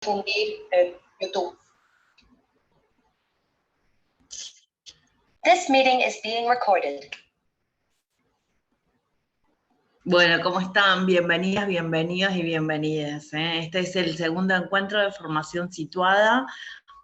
difundir en YouTube. This meeting is being recorded. Bueno, ¿cómo están? Bienvenidas, bienvenidos y bienvenidas. Este es el segundo encuentro de formación situada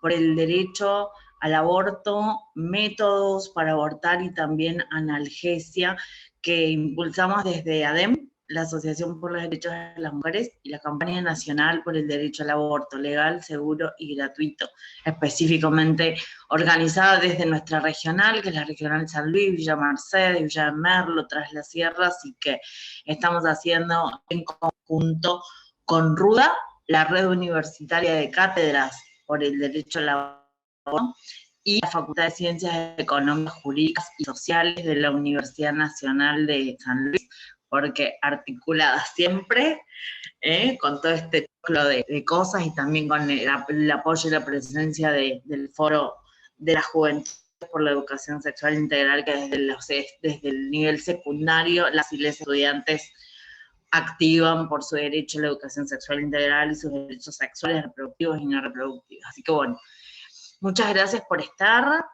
por el derecho al aborto, métodos para abortar y también analgesia que impulsamos desde ADEM, la Asociación por los Derechos de las Mujeres, y la Campaña Nacional por el Derecho al Aborto Legal, Seguro y Gratuito, específicamente organizada desde nuestra regional, que es la Regional San Luis, Villa Mercedes, Villa de Merlo, Tras las Sierras, y que estamos haciendo en conjunto con RUDA, la Red Universitaria de Cátedras por el Derecho al Aborto, y la Facultad de Ciencias Económicas, Jurídicas y Sociales de la Universidad Nacional de San Luis, porque articulada siempre con todo este ciclo de cosas y también con el apoyo y la presencia del Foro de la Juventud por la Educación Sexual Integral, que desde el nivel secundario las y los estudiantes activan por su derecho a la educación sexual integral y sus derechos sexuales, reproductivos y no reproductivos. Así que bueno, muchas gracias por estar.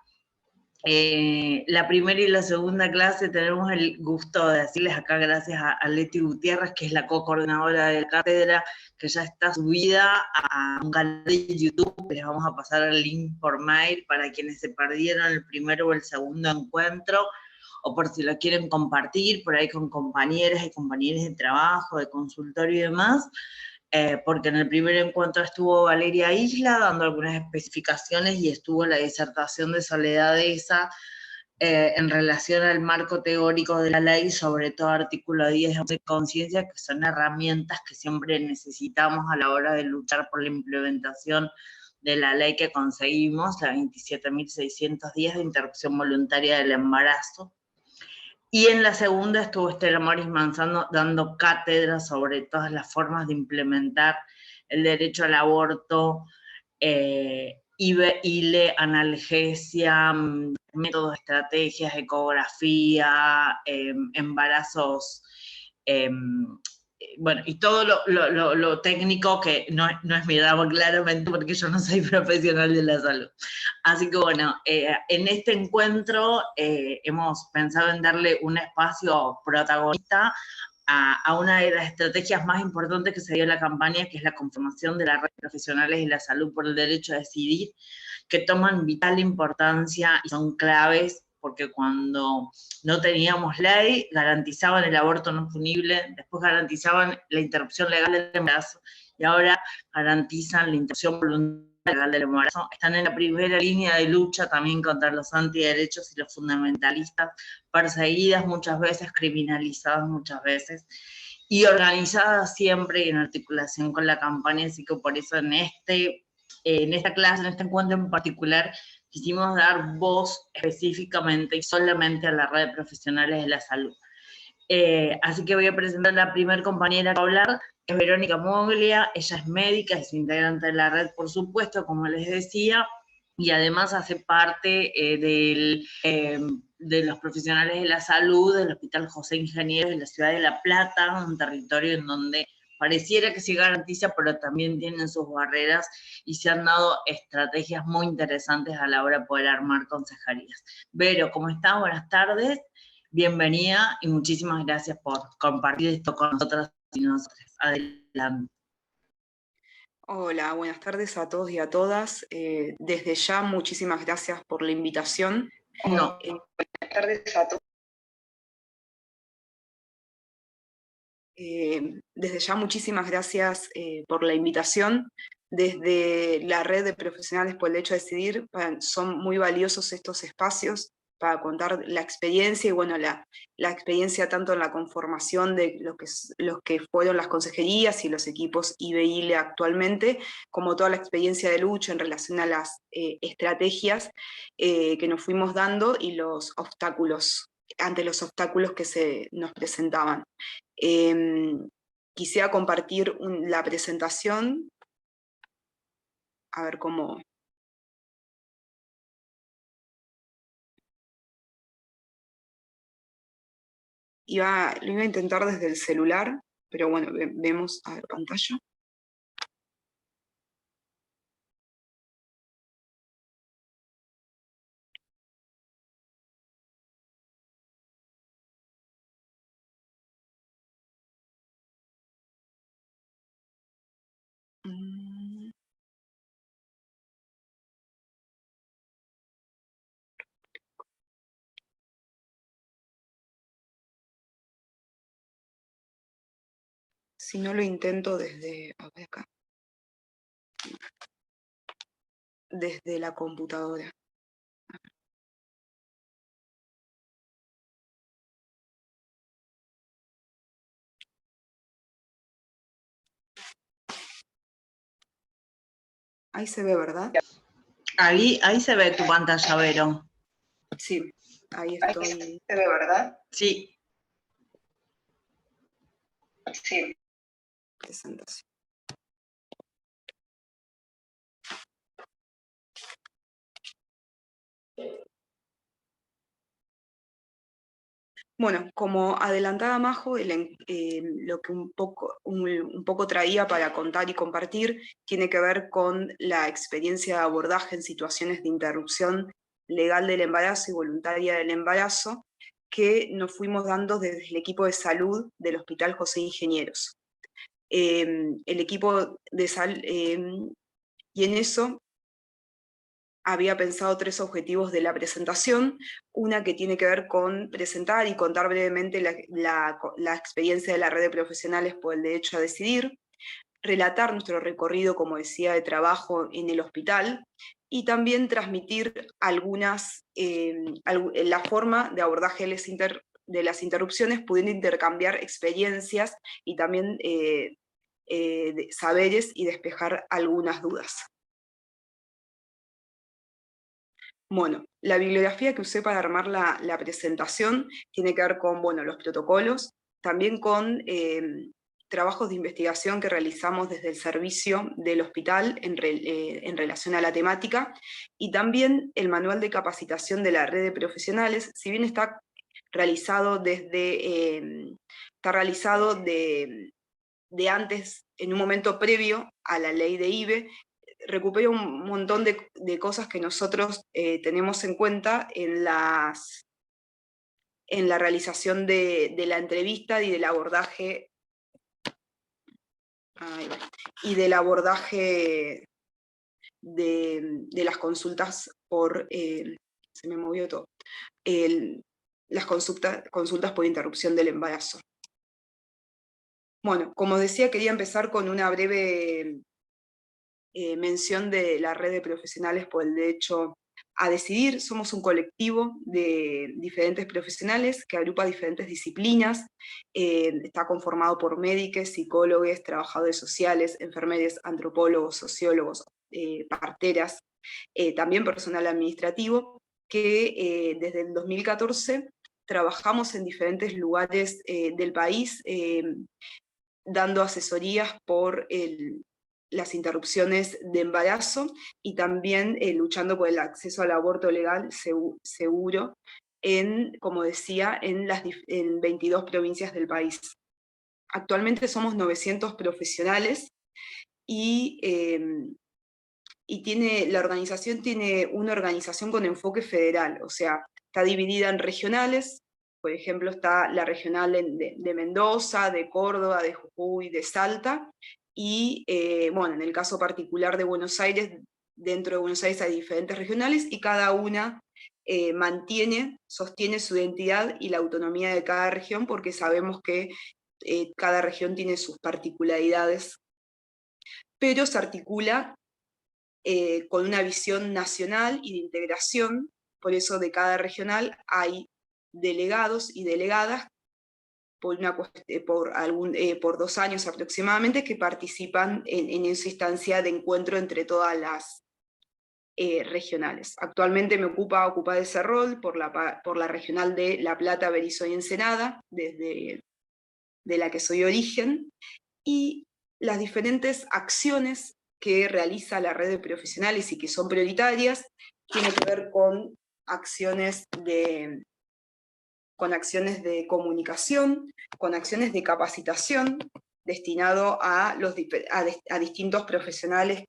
La primera y la segunda clase tenemos el gusto de decirles acá gracias a Leti Gutiérrez, que es la co-coordinadora de la cátedra, que ya está subida a un canal de YouTube. Les vamos a pasar el link por mail para quienes se perdieron el primero o el segundo encuentro, o por si lo quieren compartir por ahí con compañeras y compañeros de trabajo, de consultorio y demás. Porque en el primer encuentro estuvo Valeria Isla dando algunas especificaciones y estuvo la disertación de Soledad Esa en relación al marco teórico de la ley, sobre todo artículo 10 de conciencia, que son herramientas que siempre necesitamos a la hora de luchar por la implementación de la ley que conseguimos, la 27.610 de interrupción voluntaria del embarazo. Y en la segunda estuvo Estela Moris Manzano dando cátedra sobre todas las formas de implementar el derecho al aborto, ILE, analgesia, métodos, estrategias, ecografía, embarazos, bueno, y todo lo técnico que no es mi ramo claramente porque yo no soy profesional de la salud. Así que bueno, en este encuentro hemos pensado en darle un espacio protagonista a una de las estrategias más importantes que se dio en la campaña, que es la conformación de la red de profesionales de la salud por el derecho a decidir, que toman vital importancia y son claves, porque cuando no teníamos ley, garantizaban el aborto no punible, después garantizaban la interrupción legal del embarazo, y ahora garantizan la interrupción voluntaria legal del embarazo. Están en la primera línea de lucha también contra los antiderechos y los fundamentalistas, perseguidas muchas veces, criminalizadas muchas veces, y organizadas siempre y en articulación con la campaña. Así que por eso en esta clase, en este encuentro en particular, quisimos dar voz específicamente y solamente a la red de profesionales de la salud. Así que voy a presentar a la primera compañera que va a hablar, que es Verónica Moglia. Ella es médica, es integrante de la red, por supuesto, como les decía, y además hace parte de los profesionales de la salud del Hospital José Ingenieros de la ciudad de La Plata, un territorio en donde pareciera que se garantiza, pero también tienen sus barreras y se han dado estrategias muy interesantes a la hora de poder armar consejerías. Vero, ¿cómo estás? Buenas tardes, bienvenida y muchísimas gracias por compartir esto con nosotras y nosotros. Adelante. Hola, buenas tardes a todos y a todas. Desde ya, muchísimas gracias por la invitación. No. Buenas tardes a todos. Desde ya, muchísimas gracias por la invitación. Desde la red de profesionales por el derecho a decidir, son muy valiosos estos espacios para contar la experiencia y bueno, la experiencia tanto en la conformación de los que fueron las consejerías y los equipos IBE-ILE actualmente, como toda la experiencia de lucha en relación a las estrategias que nos fuimos dando y los obstáculos, ante los obstáculos que nos presentaban. Quisiera compartir la presentación, a ver cómo... Lo iba a intentar desde el celular, pero bueno, vemos, a ver, pantalla. Si no lo intento desde, a ver acá, desde la computadora. Ahí se ve, ¿verdad? Ahí se ve tu pantalla, Vero. Sí, ahí estoy. Se ve, ¿verdad? Sí. Sí. Presentación. Bueno, como adelantaba Majo, lo que un poco traía para contar y compartir tiene que ver con la experiencia de abordaje en situaciones de interrupción legal del embarazo y voluntaria del embarazo que nos fuimos dando desde el equipo de salud del Hospital José Ingenieros. El equipo de salud, y en eso había pensado 3 objetivos de la presentación, una que tiene que ver con presentar y contar brevemente la experiencia de la red de profesionales por el derecho a decidir, relatar nuestro recorrido, como decía, de trabajo en el hospital, y también transmitir la forma de abordaje de las interrupciones, pudiendo intercambiar experiencias y también saberes y despejar algunas dudas. Bueno, la bibliografía que usé para armar la presentación tiene que ver con, bueno, los protocolos, también con trabajos de investigación que realizamos desde el servicio del hospital en relación a la temática, y también el manual de capacitación de la red de profesionales, si bien está realizado de antes, en un momento previo a la ley de IBE, recupero un montón de cosas que nosotros tenemos en cuenta en la realización de la entrevista y del abordaje de las consultas se me movió todo, las consultas por interrupción del embarazo. Bueno, como decía, quería empezar con una breve mención de la red de profesionales por el derecho a decidir. Somos un colectivo de diferentes profesionales que agrupa diferentes disciplinas, está conformado por médicos, psicólogos, trabajadores sociales, enfermeros, antropólogos, sociólogos, parteras, también personal administrativo, que desde el 2014 trabajamos en diferentes lugares del país, dando asesorías por las interrupciones de embarazo y también luchando por el acceso al aborto legal seguro como decía, en 22 provincias del país. Actualmente somos 900 profesionales y la organización tiene una organización con enfoque federal, o sea, está dividida en regionales. Por ejemplo, está la regional de Mendoza, de Córdoba, de Jujuy, de Salta, y bueno, en el caso particular de Buenos Aires, dentro de Buenos Aires hay diferentes regionales y cada una sostiene su identidad y la autonomía de cada región, porque sabemos que cada región tiene sus particularidades, pero se articula con una visión nacional y de integración. Por eso de cada regional hay delegados y delegadas por 2 años aproximadamente, que participan en esa instancia de encuentro entre todas las regionales. Actualmente me ocupa ese rol por la regional de La Plata, Berizo y Ensenada, de la que soy origen, y las diferentes acciones que realiza la red de profesionales y que son prioritarias tienen que ver con acciones de comunicación, con acciones de capacitación destinado a distintos profesionales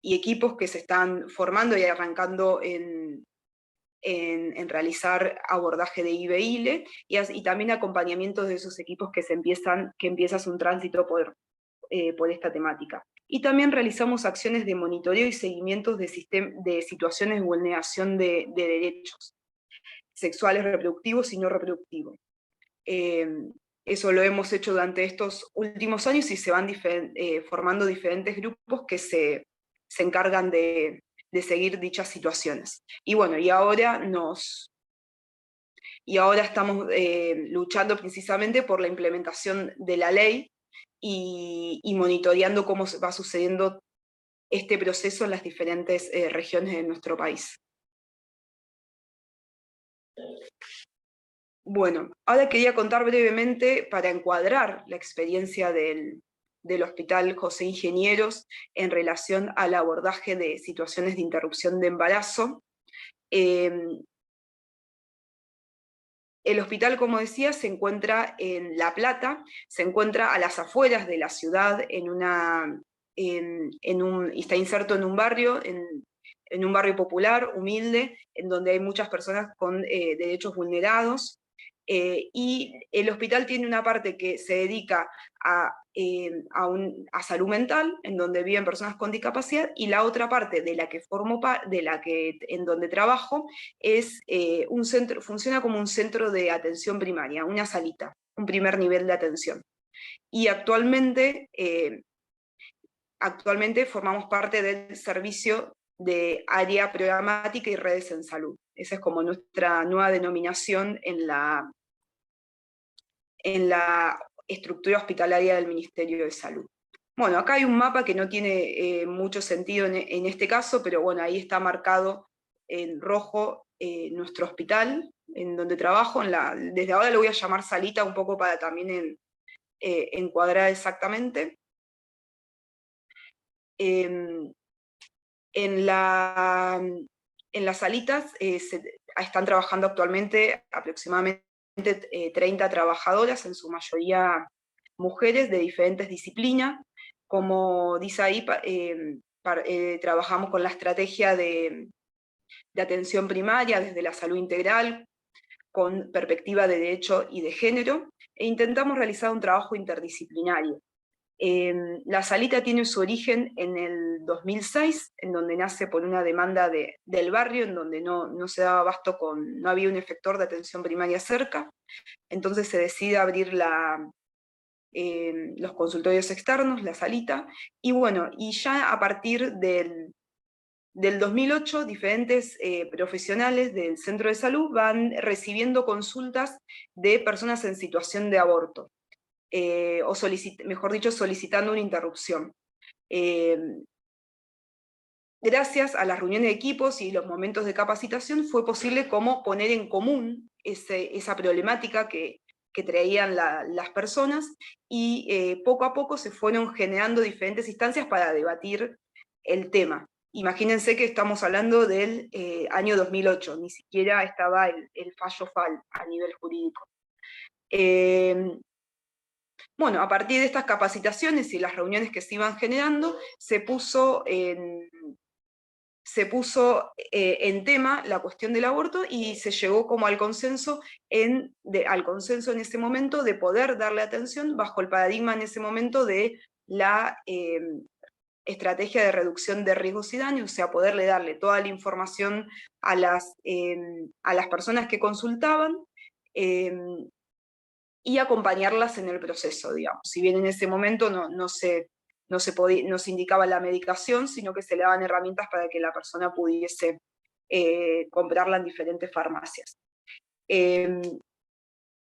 y equipos que se están formando y arrancando en realizar abordaje de IBE-ILE, y también acompañamiento de esos equipos que empiezas un tránsito por esta temática. Y también realizamos acciones de monitoreo y seguimientos de situaciones de vulneración de derechos sexuales, reproductivos y no reproductivos. Eso lo hemos hecho durante estos últimos años y se van formando diferentes grupos que se encargan de seguir dichas situaciones. Y bueno, y ahora estamos luchando precisamente por la implementación de la ley y monitoreando cómo va sucediendo este proceso en las diferentes regiones de nuestro país. Bueno, ahora quería contar brevemente, para encuadrar la experiencia del Hospital José Ingenieros en relación al abordaje de situaciones de interrupción de embarazo. El hospital, como decía, se encuentra en La Plata, se encuentra a las afueras de la ciudad, está inserto en un barrio, en un barrio popular, humilde, en donde hay muchas personas con derechos vulnerados. Y el hospital tiene una parte que se dedica a salud mental, en donde viven personas con discapacidad, y la otra parte de la que en donde trabajo es un centro, funciona como un centro de atención primaria, una salita, un primer nivel de atención. Y actualmente formamos parte del servicio de área programática y redes en salud. Esa es como nuestra nueva denominación en la estructura hospitalaria del Ministerio de Salud. Bueno, acá hay un mapa que no tiene mucho sentido en este caso, pero bueno, ahí está marcado en rojo nuestro hospital, en donde trabajo. Desde ahora lo voy a llamar salita, un poco para también encuadrar exactamente. En las salitas están trabajando actualmente aproximadamente 30 trabajadoras, en su mayoría mujeres de diferentes disciplinas. Como dice ahí, trabajamos con la estrategia de atención primaria desde la salud integral, con perspectiva de derecho y de género, e intentamos realizar un trabajo interdisciplinario. La salita tiene su origen en el 2006, en donde nace por una demanda del barrio, en donde no se daba abasto no había un efector de atención primaria cerca. Entonces se decide abrir los consultorios externos, la salita, y bueno, y ya a partir del 2008, diferentes profesionales del centro de salud van recibiendo consultas de personas en situación de aborto. O mejor dicho, solicitando una interrupción. Gracias a las reuniones de equipos y los momentos de capacitación fue posible como poner en común esa problemática que traían las personas, y poco a poco se fueron generando diferentes instancias para debatir el tema. Imagínense que estamos hablando del año 2008, ni siquiera estaba el fallo FAL a nivel jurídico. Bueno, a partir de estas capacitaciones y las reuniones que se iban generando, se puso en tema la cuestión del aborto, y se llegó como al consenso en ese momento de poder darle atención bajo el paradigma en ese momento de la estrategia de reducción de riesgos y daños, o sea, poderle darle toda la información a las personas que consultaban, y acompañarlas en el proceso, digamos. Si bien en ese momento no se indicaba la medicación, sino que se le daban herramientas para que la persona pudiese comprarla en diferentes farmacias.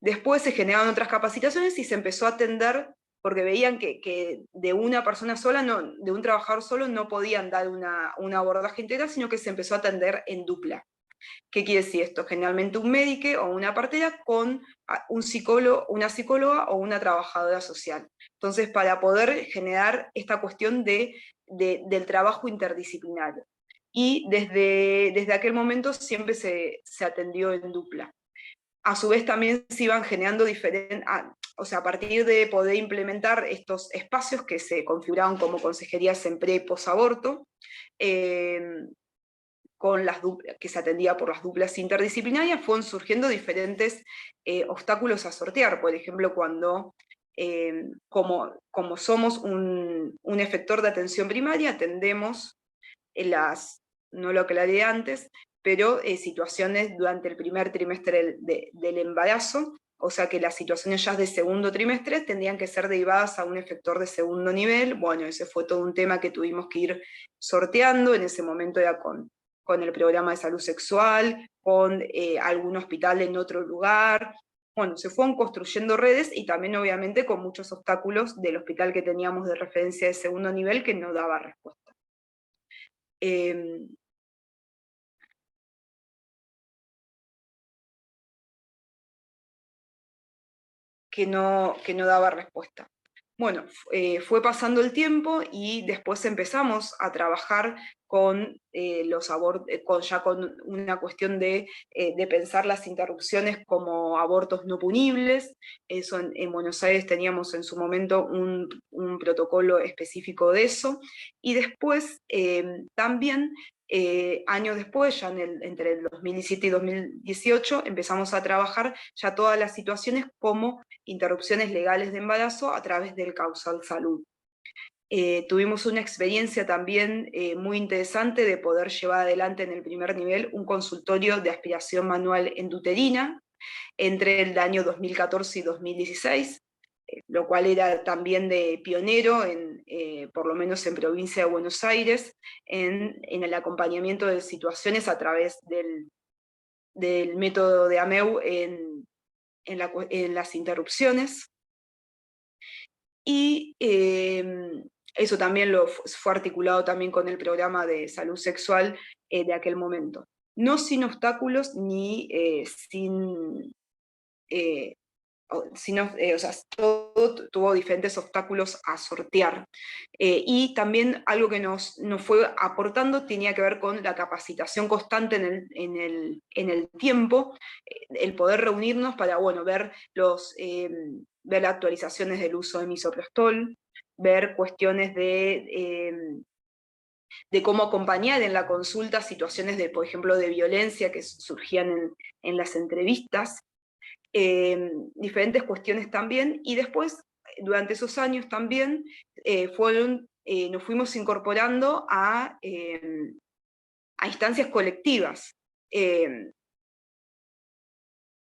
Después se generaron otras capacitaciones y se empezó a atender, porque veían que de una persona sola, de un trabajador solo, no podían dar un abordaje integral, sino que se empezó a atender en dupla. ¿Qué quiere decir esto? Generalmente un médico o una partera con un psicólogo, una psicóloga o una trabajadora social. Entonces, para poder generar esta cuestión del trabajo interdisciplinario. Y desde aquel momento siempre se atendió en dupla. A su vez también se iban generando a partir de poder implementar estos espacios que se configuraban como consejerías en pre- y posaborto, que se atendía por las duplas interdisciplinarias, fueron surgiendo diferentes obstáculos a sortear. Por ejemplo, cuando, como somos un efector de atención primaria, atendemos no lo aclaré antes, pero situaciones durante el primer trimestre del embarazo, o sea que las situaciones ya de segundo trimestre tendrían que ser derivadas a un efector de segundo nivel. Bueno, ese fue todo un tema que tuvimos que ir sorteando, en ese momento era con el programa de salud sexual, con algún hospital en otro lugar. Bueno, se fueron construyendo redes y también obviamente con muchos obstáculos del hospital que teníamos de referencia de segundo nivel que no daba respuesta. Que no daba respuesta. Bueno, fue pasando el tiempo y después empezamos a trabajar con los abortos, ya con una cuestión de pensar las interrupciones como abortos no punibles. Eso en Buenos Aires teníamos en su momento un protocolo específico de eso. Y después también años después, ya entre el 2017 y 2018, empezamos a trabajar ya todas las situaciones como interrupciones legales de embarazo a través del causal salud. Tuvimos una experiencia también muy interesante de poder llevar adelante en el primer nivel un consultorio de aspiración manual endouterina entre el año 2014 y 2016, lo cual era también de pionero, por lo menos en provincia de Buenos Aires, en el acompañamiento de situaciones a través del método de AMEU en las interrupciones. Y eso también fue articulado también con el programa de salud sexual de aquel momento. No sin obstáculos ni sin... o sea, todo tuvo diferentes obstáculos a sortear. Y también algo que nos fue aportando tenía que ver con la capacitación constante en el tiempo, el poder reunirnos para, bueno, ver ver actualizaciones del uso de misoprostol, ver cuestiones de cómo acompañar en la consulta situaciones de, por ejemplo, de violencia que surgían en las entrevistas, diferentes cuestiones también, y después, durante esos años también, nos fuimos incorporando a instancias colectivas.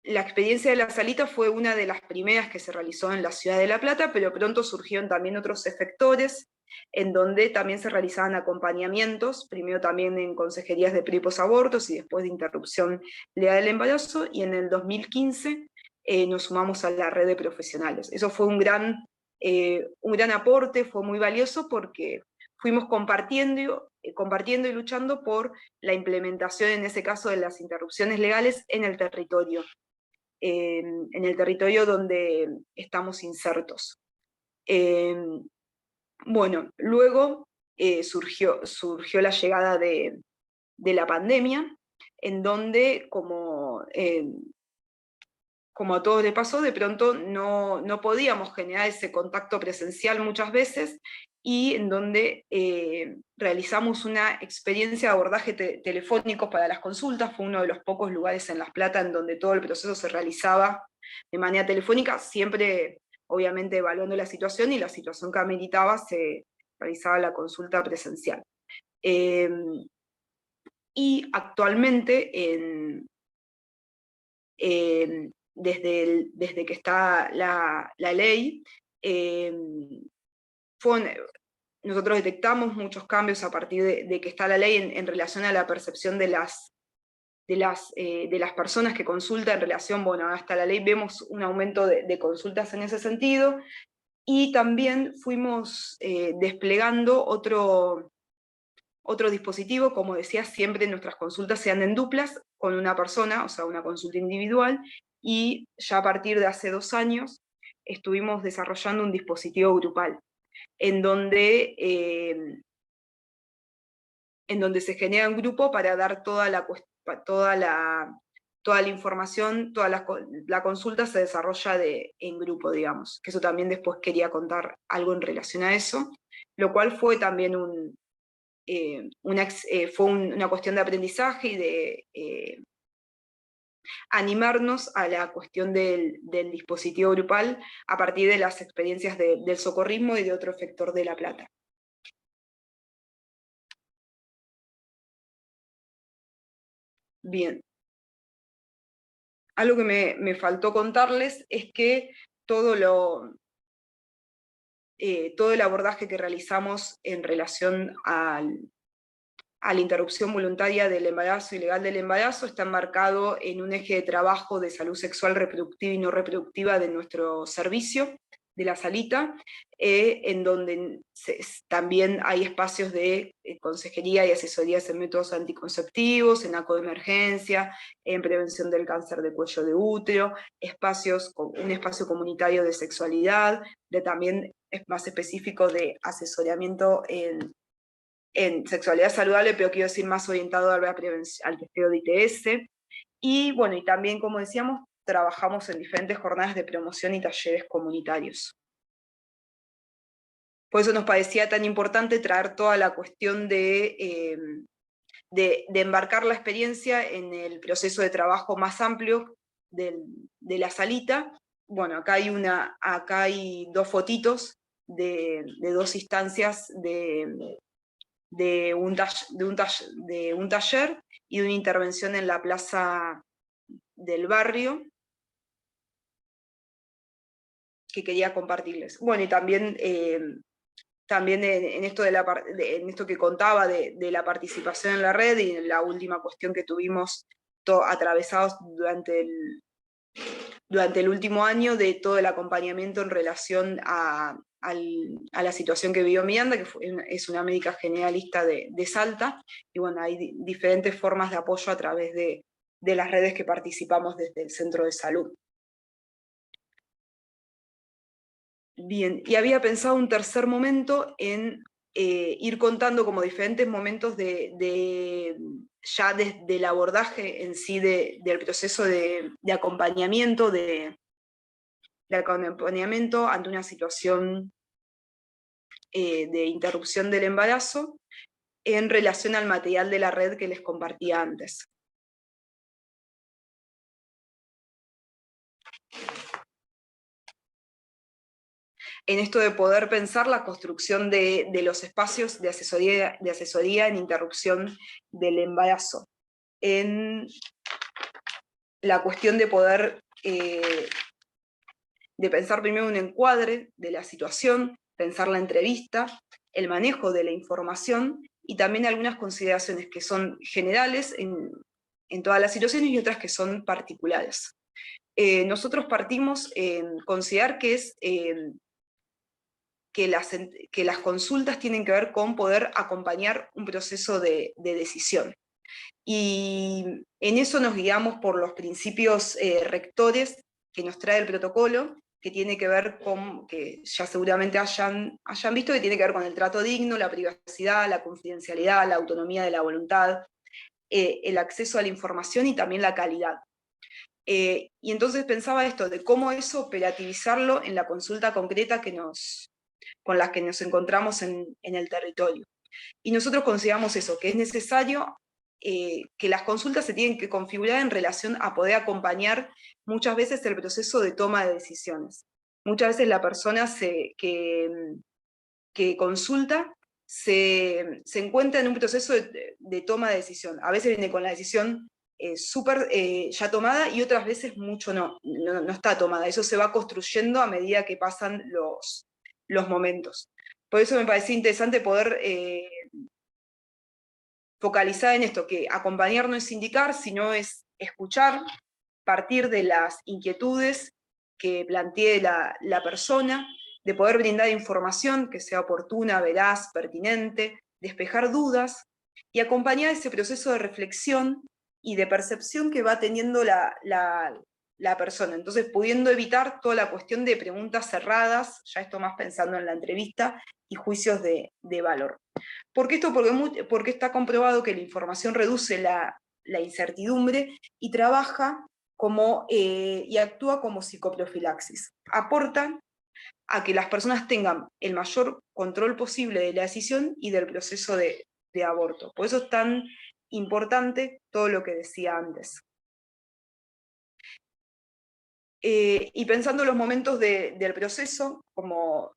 La experiencia de la salita fue una de las primeras que se realizó en la ciudad de La Plata, pero pronto surgieron también otros efectores, en donde también se realizaban acompañamientos, primero también en consejerías de pre y posabortos y después de interrupción legal del embarazo, y en el 2015 nos sumamos a la red de profesionales. Eso fue un gran aporte, fue muy valioso porque fuimos compartiendo y luchando por la implementación, en ese caso, de las interrupciones legales en el territorio donde estamos insertos. Bueno, luego surgió la llegada de la pandemia, en donde, como a todos les pasó, de pronto no podíamos generar ese contacto presencial muchas veces, y en donde realizamos una experiencia de abordaje telefónico para las consultas. Fue uno de los pocos lugares en La Plata en donde todo el proceso se realizaba de manera telefónica, siempre obviamente evaluando la situación, y la situación que ameritaba se realizaba la consulta presencial. Y actualmente, desde que está la ley, nosotros detectamos muchos cambios a partir de que está la ley en relación a la percepción de las personas que consultan en relación, bueno, hasta la ley vemos un aumento de consultas en ese sentido, y también fuimos desplegando otro dispositivo. Como decía, siempre nuestras consultas sean en duplas con una persona, o sea, una consulta individual, y ya a partir de hace 2 años estuvimos desarrollando un dispositivo grupal, en donde se genera un grupo para dar toda la información, la consulta se desarrolla en grupo, digamos, que eso también después quería contar algo en relación a eso, lo cual fue también fue una cuestión de aprendizaje y de animarnos a la cuestión del dispositivo grupal a partir de las experiencias del socorrismo y de otro efector de La Plata. Bien. algo que me faltó contarles es que todo el abordaje que realizamos en relación a la interrupción voluntaria del embarazo y legal del embarazo está enmarcado en un eje de trabajo de salud sexual reproductiva y no reproductiva de nuestro servicio, de la salita, en donde también hay espacios de consejería y asesorías en métodos anticonceptivos, en ACO de emergencia, en prevención del cáncer de cuello de útero, un espacio comunitario de sexualidad, también es más específico de asesoramiento en sexualidad saludable, pero quiero decir más orientado al testeo de ITS. Y bueno, y también, como decíamos, trabajamos en diferentes jornadas de promoción y talleres comunitarios. Por eso nos parecía tan importante traer toda la cuestión de embarcar la experiencia en el proceso de trabajo más amplio de la salita. Bueno, acá hay dos fotitos de dos instancias de un taller y de una intervención en la plaza del barrio que quería compartirles. Bueno, y también en esto que contaba de la participación en la red y en la última cuestión que tuvimos atravesados durante el último año, de todo el acompañamiento en relación a la situación que vivió Miranda, que es una médica generalista de Salta, y bueno, hay diferentes formas de apoyo a través de las redes que participamos desde el centro de salud. Bien, y había pensado un tercer momento en ir contando como diferentes momentos ya desde el abordaje en sí del proceso de acompañamiento, de acompañamiento ante una situación de interrupción del embarazo en relación al material de la red que les compartía antes. En esto de poder pensar la construcción de los espacios de asesoría en interrupción del embarazo. En la cuestión de poder, de pensar primero un encuadre de la situación, pensar la entrevista, el manejo de la información y también algunas consideraciones que son generales en todas las situaciones y otras que son particulares. Nosotros partimos en considerar que las consultas tienen que ver con poder acompañar un proceso de decisión. Y en eso nos guiamos por los principios rectores que nos trae el protocolo, que tiene que ver con, que ya seguramente hayan visto, que tiene que ver con el trato digno, la privacidad, la confidencialidad, la autonomía de la voluntad, el acceso a la información y también la calidad. Y entonces pensaba esto, de cómo eso operativizarlo en la consulta concreta con las que nos encontramos en el territorio. Y nosotros consideramos eso, que es necesario que las consultas se tienen que configurar en relación a poder acompañar muchas veces el proceso de toma de decisiones. Muchas veces la persona que consulta se encuentra en un proceso de toma de decisión. A veces viene con la decisión súper ya tomada y otras veces mucho no está tomada. Eso se va construyendo a medida que pasan los momentos. Por eso me parecía interesante poder focalizar en esto, que acompañar no es indicar, sino es escuchar, partir de las inquietudes que plantee la persona, de poder brindar información que sea oportuna, veraz, pertinente, despejar dudas y acompañar ese proceso de reflexión y de percepción que va teniendo la persona. Entonces, pudiendo evitar toda la cuestión de preguntas cerradas, ya esto más pensando en la entrevista, y juicios de valor. ¿Por qué esto? Porque está comprobado que la información reduce la incertidumbre y trabaja y actúa como psicoprofilaxis. Aporta a que las personas tengan el mayor control posible de la decisión y del proceso de aborto. Por eso es tan importante todo lo que decía antes. Y pensando en los momentos del proceso, como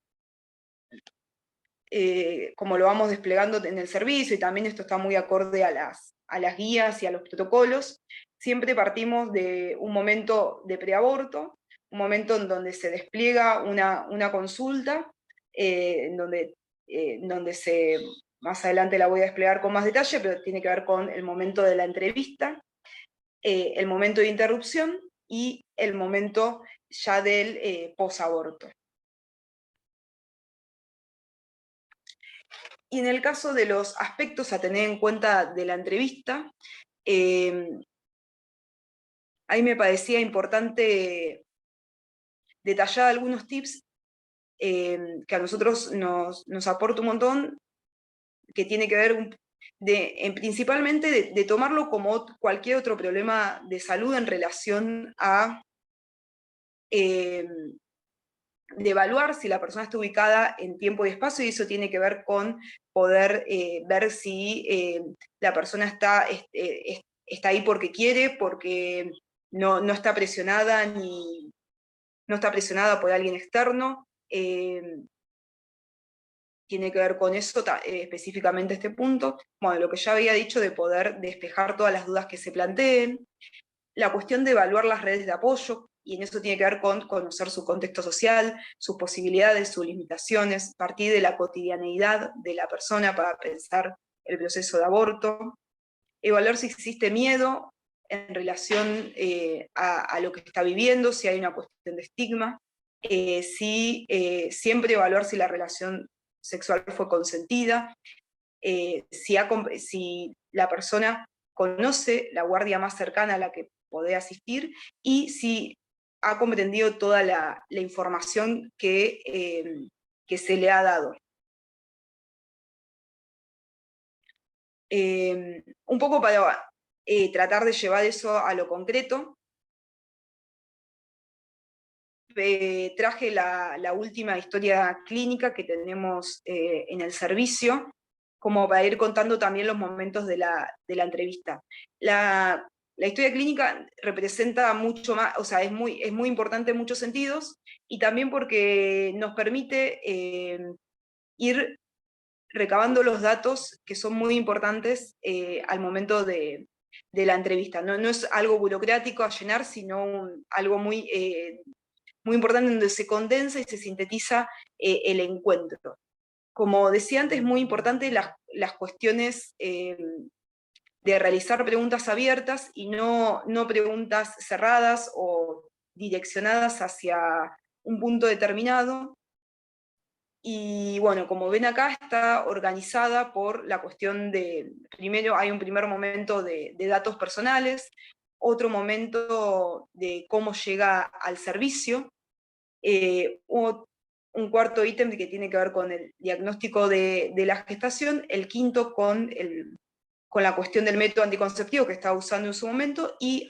como lo vamos desplegando en el servicio, y también esto está muy acorde a las guías y a los protocolos, siempre partimos de un momento de preaborto, un momento en donde se despliega una consulta, en donde más adelante la voy a desplegar con más detalle, pero tiene que ver con el momento de la entrevista, el momento de interrupción y el momento ya del posaborto. Y en el caso de los aspectos a tener en cuenta de la entrevista, ahí me parecía importante detallar algunos tips que a nosotros nos aporta un montón, que tiene que ver principalmente de tomarlo como cualquier otro problema de salud en relación a de evaluar si la persona está ubicada en tiempo y espacio, y eso tiene que ver con poder ver si la persona está ahí porque quiere, porque no está presionada, ni no está presionada por alguien externo. Tiene que ver con eso específicamente este punto. Bueno, lo que ya había dicho de poder despejar todas las dudas que se planteen, la cuestión de evaluar las redes de apoyo, y en eso tiene que ver con conocer su contexto social, sus posibilidades, sus limitaciones, partir de la cotidianeidad de la persona para pensar el proceso de aborto, evaluar si existe miedo en relación a lo que está viviendo, si hay una cuestión de estigma, siempre evaluar si la relación sexual fue consentida, si la persona conoce la guardia más cercana a la que puede asistir, y si ha comprendido toda la información que se le ha dado. Un poco para tratar de llevar eso a lo concreto, traje la última historia clínica que tenemos en el servicio, como para ir contando también los momentos de la entrevista. La historia clínica representa mucho más, o sea, es muy importante en muchos sentidos, y también porque nos permite ir recabando los datos que son muy importantes al momento de la entrevista. No es algo burocrático a llenar, sino algo muy importante, donde se condensa y se sintetiza el encuentro. Como decía antes, es muy importante las cuestiones de realizar preguntas abiertas y no preguntas cerradas o direccionadas hacia un punto determinado. Y bueno, como ven acá, está organizada por la cuestión de, primero hay un primer momento de datos personales, otro momento de cómo llega al servicio, un cuarto ítem que tiene que ver con el diagnóstico de la gestación, el quinto con la cuestión del método anticonceptivo que estaba usando en su momento, y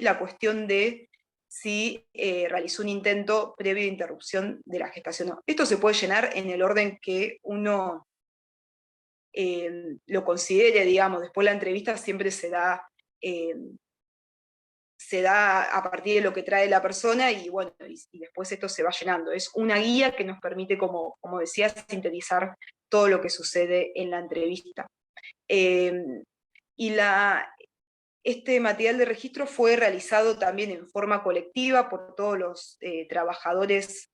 la cuestión de si realizó un intento previo de interrupción de la gestación. No. Esto se puede llenar en el orden que uno lo considere, digamos. Después la entrevista siempre se da a partir de lo que trae la persona, y bueno, y después esto se va llenando. Es una guía que nos permite, como decía, sintetizar todo lo que sucede en la entrevista. Y este material de registro fue realizado también en forma colectiva por todos los trabajadores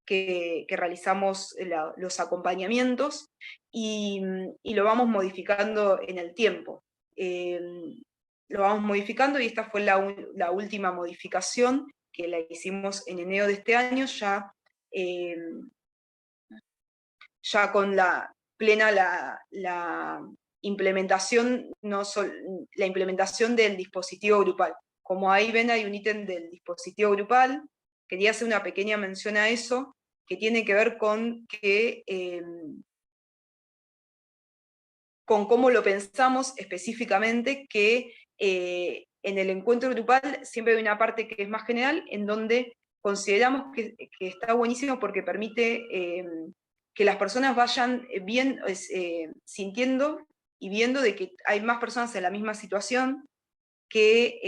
que realizamos los acompañamientos, y lo vamos modificando en el tiempo. Lo vamos modificando, y esta fue la última modificación, que la hicimos en enero de este año, ya con la plena la implementación, la implementación del dispositivo grupal. Como ahí ven, hay un ítem del dispositivo grupal. Quería hacer una pequeña mención a eso, que tiene que ver con con cómo lo pensamos específicamente, que en el encuentro grupal siempre hay una parte que es más general, en donde consideramos que está buenísimo porque permite que las personas vayan sintiendo y viendo de que hay más personas en la misma situación, que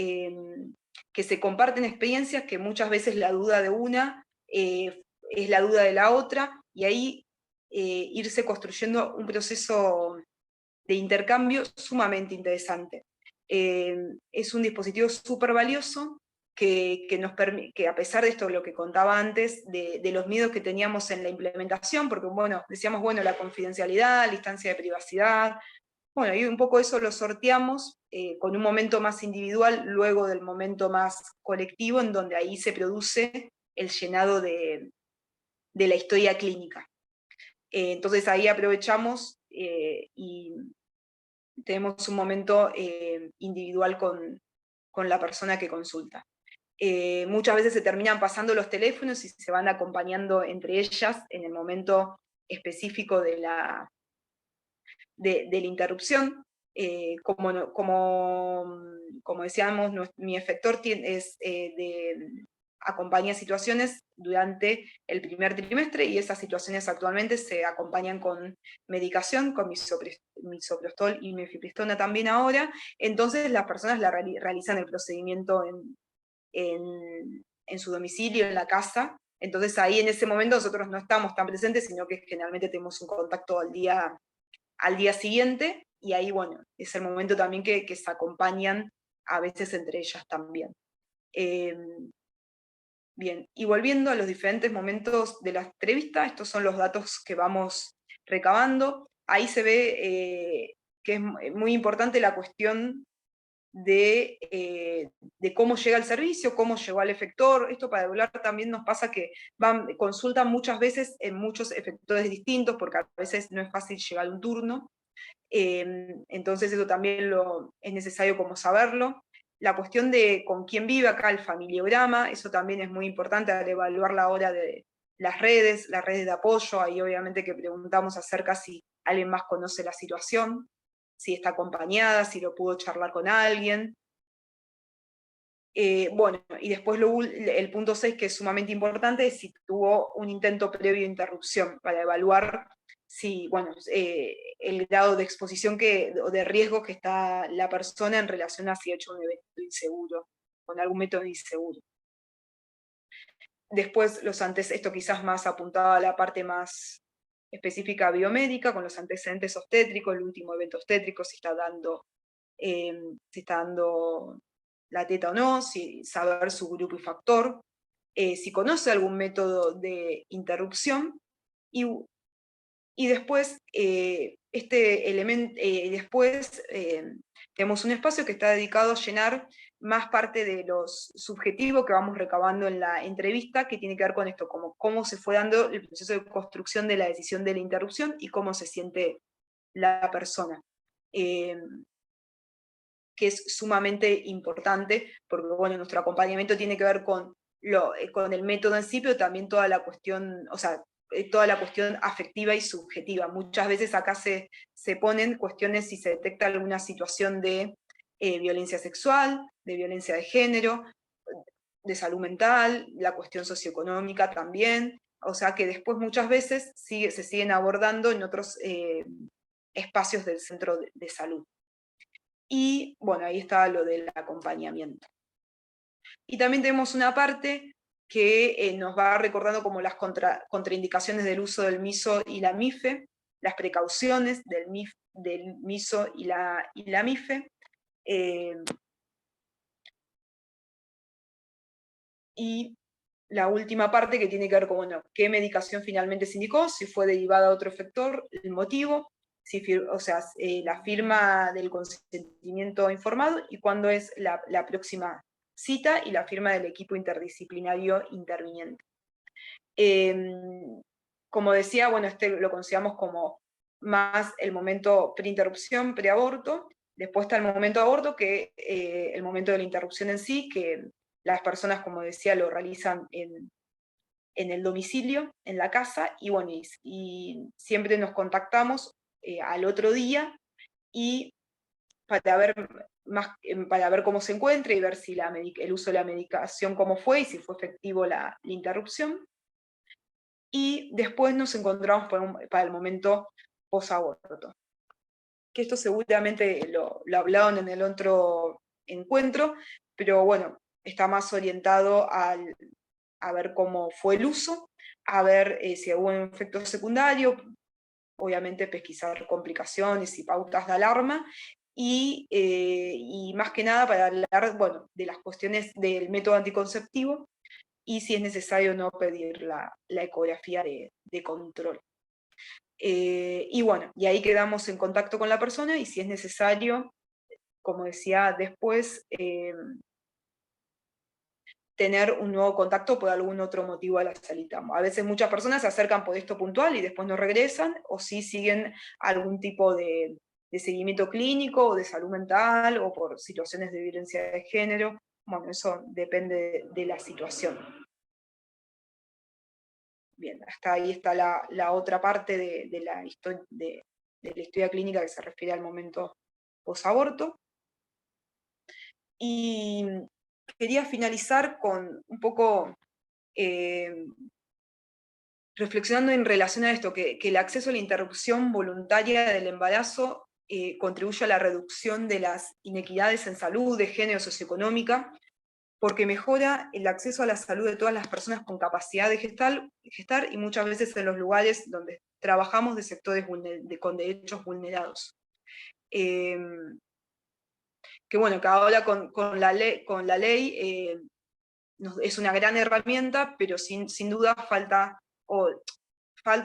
se comparten experiencias, que muchas veces la duda de una es la duda de la otra, y ahí irse construyendo un proceso de intercambio sumamente interesante. Es un dispositivo súper valioso que a pesar de esto, lo que contaba antes, de los miedos que teníamos en la implementación, porque bueno, decíamos, bueno, la confidencialidad, la instancia de privacidad, bueno, y un poco eso lo sorteamos con un momento más individual, luego del momento más colectivo, en donde ahí se produce el llenado de la historia clínica. Entonces ahí aprovechamos y tenemos un momento individual con la persona que consulta. Muchas veces se terminan pasando los teléfonos y se van acompañando entre ellas en el momento específico de la interrupción. Como decíamos, mi efector acompaña situaciones durante el primer trimestre, y esas situaciones actualmente se acompañan con medicación, con misoprostol y mifepristona también ahora. Entonces las personas realizan el procedimiento en su domicilio, en la casa. Entonces ahí en ese momento nosotros no estamos tan presentes, sino que generalmente tenemos un contacto al día siguiente, y ahí, bueno, es el momento también que se acompañan a veces entre ellas también. Bien, y volviendo a los diferentes momentos de la entrevista, estos son los datos que vamos recabando. Ahí se ve que es muy importante la cuestión de cómo llega el servicio, cómo llegó al efector. Esto para evaluar también nos pasa que consultan muchas veces en muchos efectores distintos, porque a veces no es fácil llegar a un turno. Entonces eso también es necesario como saberlo. La cuestión de con quién vive acá, el familiograma, eso también es muy importante al evaluar la hora de las redes de apoyo. Ahí obviamente que preguntamos acerca si alguien más conoce la situación, si está acompañada, si lo pudo charlar con alguien. Bueno, y después el punto 6, que es sumamente importante, es si tuvo un intento previo de interrupción, para evaluar si, bueno, el grado de exposición o de riesgo que está la persona en relación a si ha hecho un evento inseguro, con algún método inseguro. Después esto quizás más apuntado a la parte más específica biomédica, con los antecedentes obstétricos, el último evento obstétrico, si está dando la teta o no, saber su grupo y factor, si conoce algún método de interrupción, y después tenemos un espacio que está dedicado a llenar más parte de los subjetivos que vamos recabando en la entrevista, que tiene que ver con esto, como cómo se fue dando el proceso de construcción de la decisión de la interrupción y cómo se siente la persona. Que es sumamente importante, porque bueno, nuestro acompañamiento tiene que ver con el método en sí, pero también toda la cuestión, toda la cuestión afectiva y subjetiva. Muchas veces acá se ponen cuestiones si se detecta alguna situación de violencia sexual, de violencia de género, de salud mental, la cuestión socioeconómica también, o sea que después muchas veces se siguen abordando en otros espacios del centro de salud. Y bueno, ahí está lo del acompañamiento. Y también tenemos una parte que nos va recordando como las contraindicaciones del uso del MISO y la MIFE, las precauciones del MISO y la MIFE. Y la última parte que tiene que ver con, bueno, qué medicación finalmente se indicó, si fue derivada a otro efector, el motivo, la firma del consentimiento informado y cuándo es la próxima cita, y la firma del equipo interdisciplinario interviniente. Como decía, bueno, lo consideramos como más el momento preinterrupción, preaborto. Después está el momento aborto, que el momento de la interrupción en sí, que las personas, como decía, lo realizan en el domicilio, en la casa, y bueno, y siempre nos contactamos al otro día y para ver cómo se encuentra y ver si el uso de la medicación cómo fue y si fue efectivo la interrupción. Y después nos encontramos para el momento posaborto. Que esto seguramente lo hablaron en el otro encuentro, pero bueno, está más orientado a ver cómo fue el uso, a ver si hubo un efecto secundario, obviamente pesquisar complicaciones y pautas de alarma, y más que nada para hablar, bueno, de las cuestiones del método anticonceptivo, y si es necesario no pedir la ecografía de control. Y bueno, y ahí quedamos en contacto con la persona, y si es necesario, como decía después, tener un nuevo contacto por algún otro motivo a la salita. A veces muchas personas se acercan por esto puntual y después no regresan, o sí siguen algún tipo de seguimiento clínico o de salud mental, o por situaciones de violencia de género. Bueno, eso depende de la situación. Bien, hasta ahí está la otra parte de la historia clínica que se refiere al momento posaborto. Y quería finalizar con un poco reflexionando en relación a esto, que el acceso a la interrupción voluntaria del embarazo contribuye a la reducción de las inequidades en salud, de género, socioeconómica, porque mejora el acceso a la salud de todas las personas con capacidad de gestar, y muchas veces en los lugares donde trabajamos de sectores con derechos vulnerados. Que bueno, que ahora con la ley es una gran herramienta, pero sin duda falta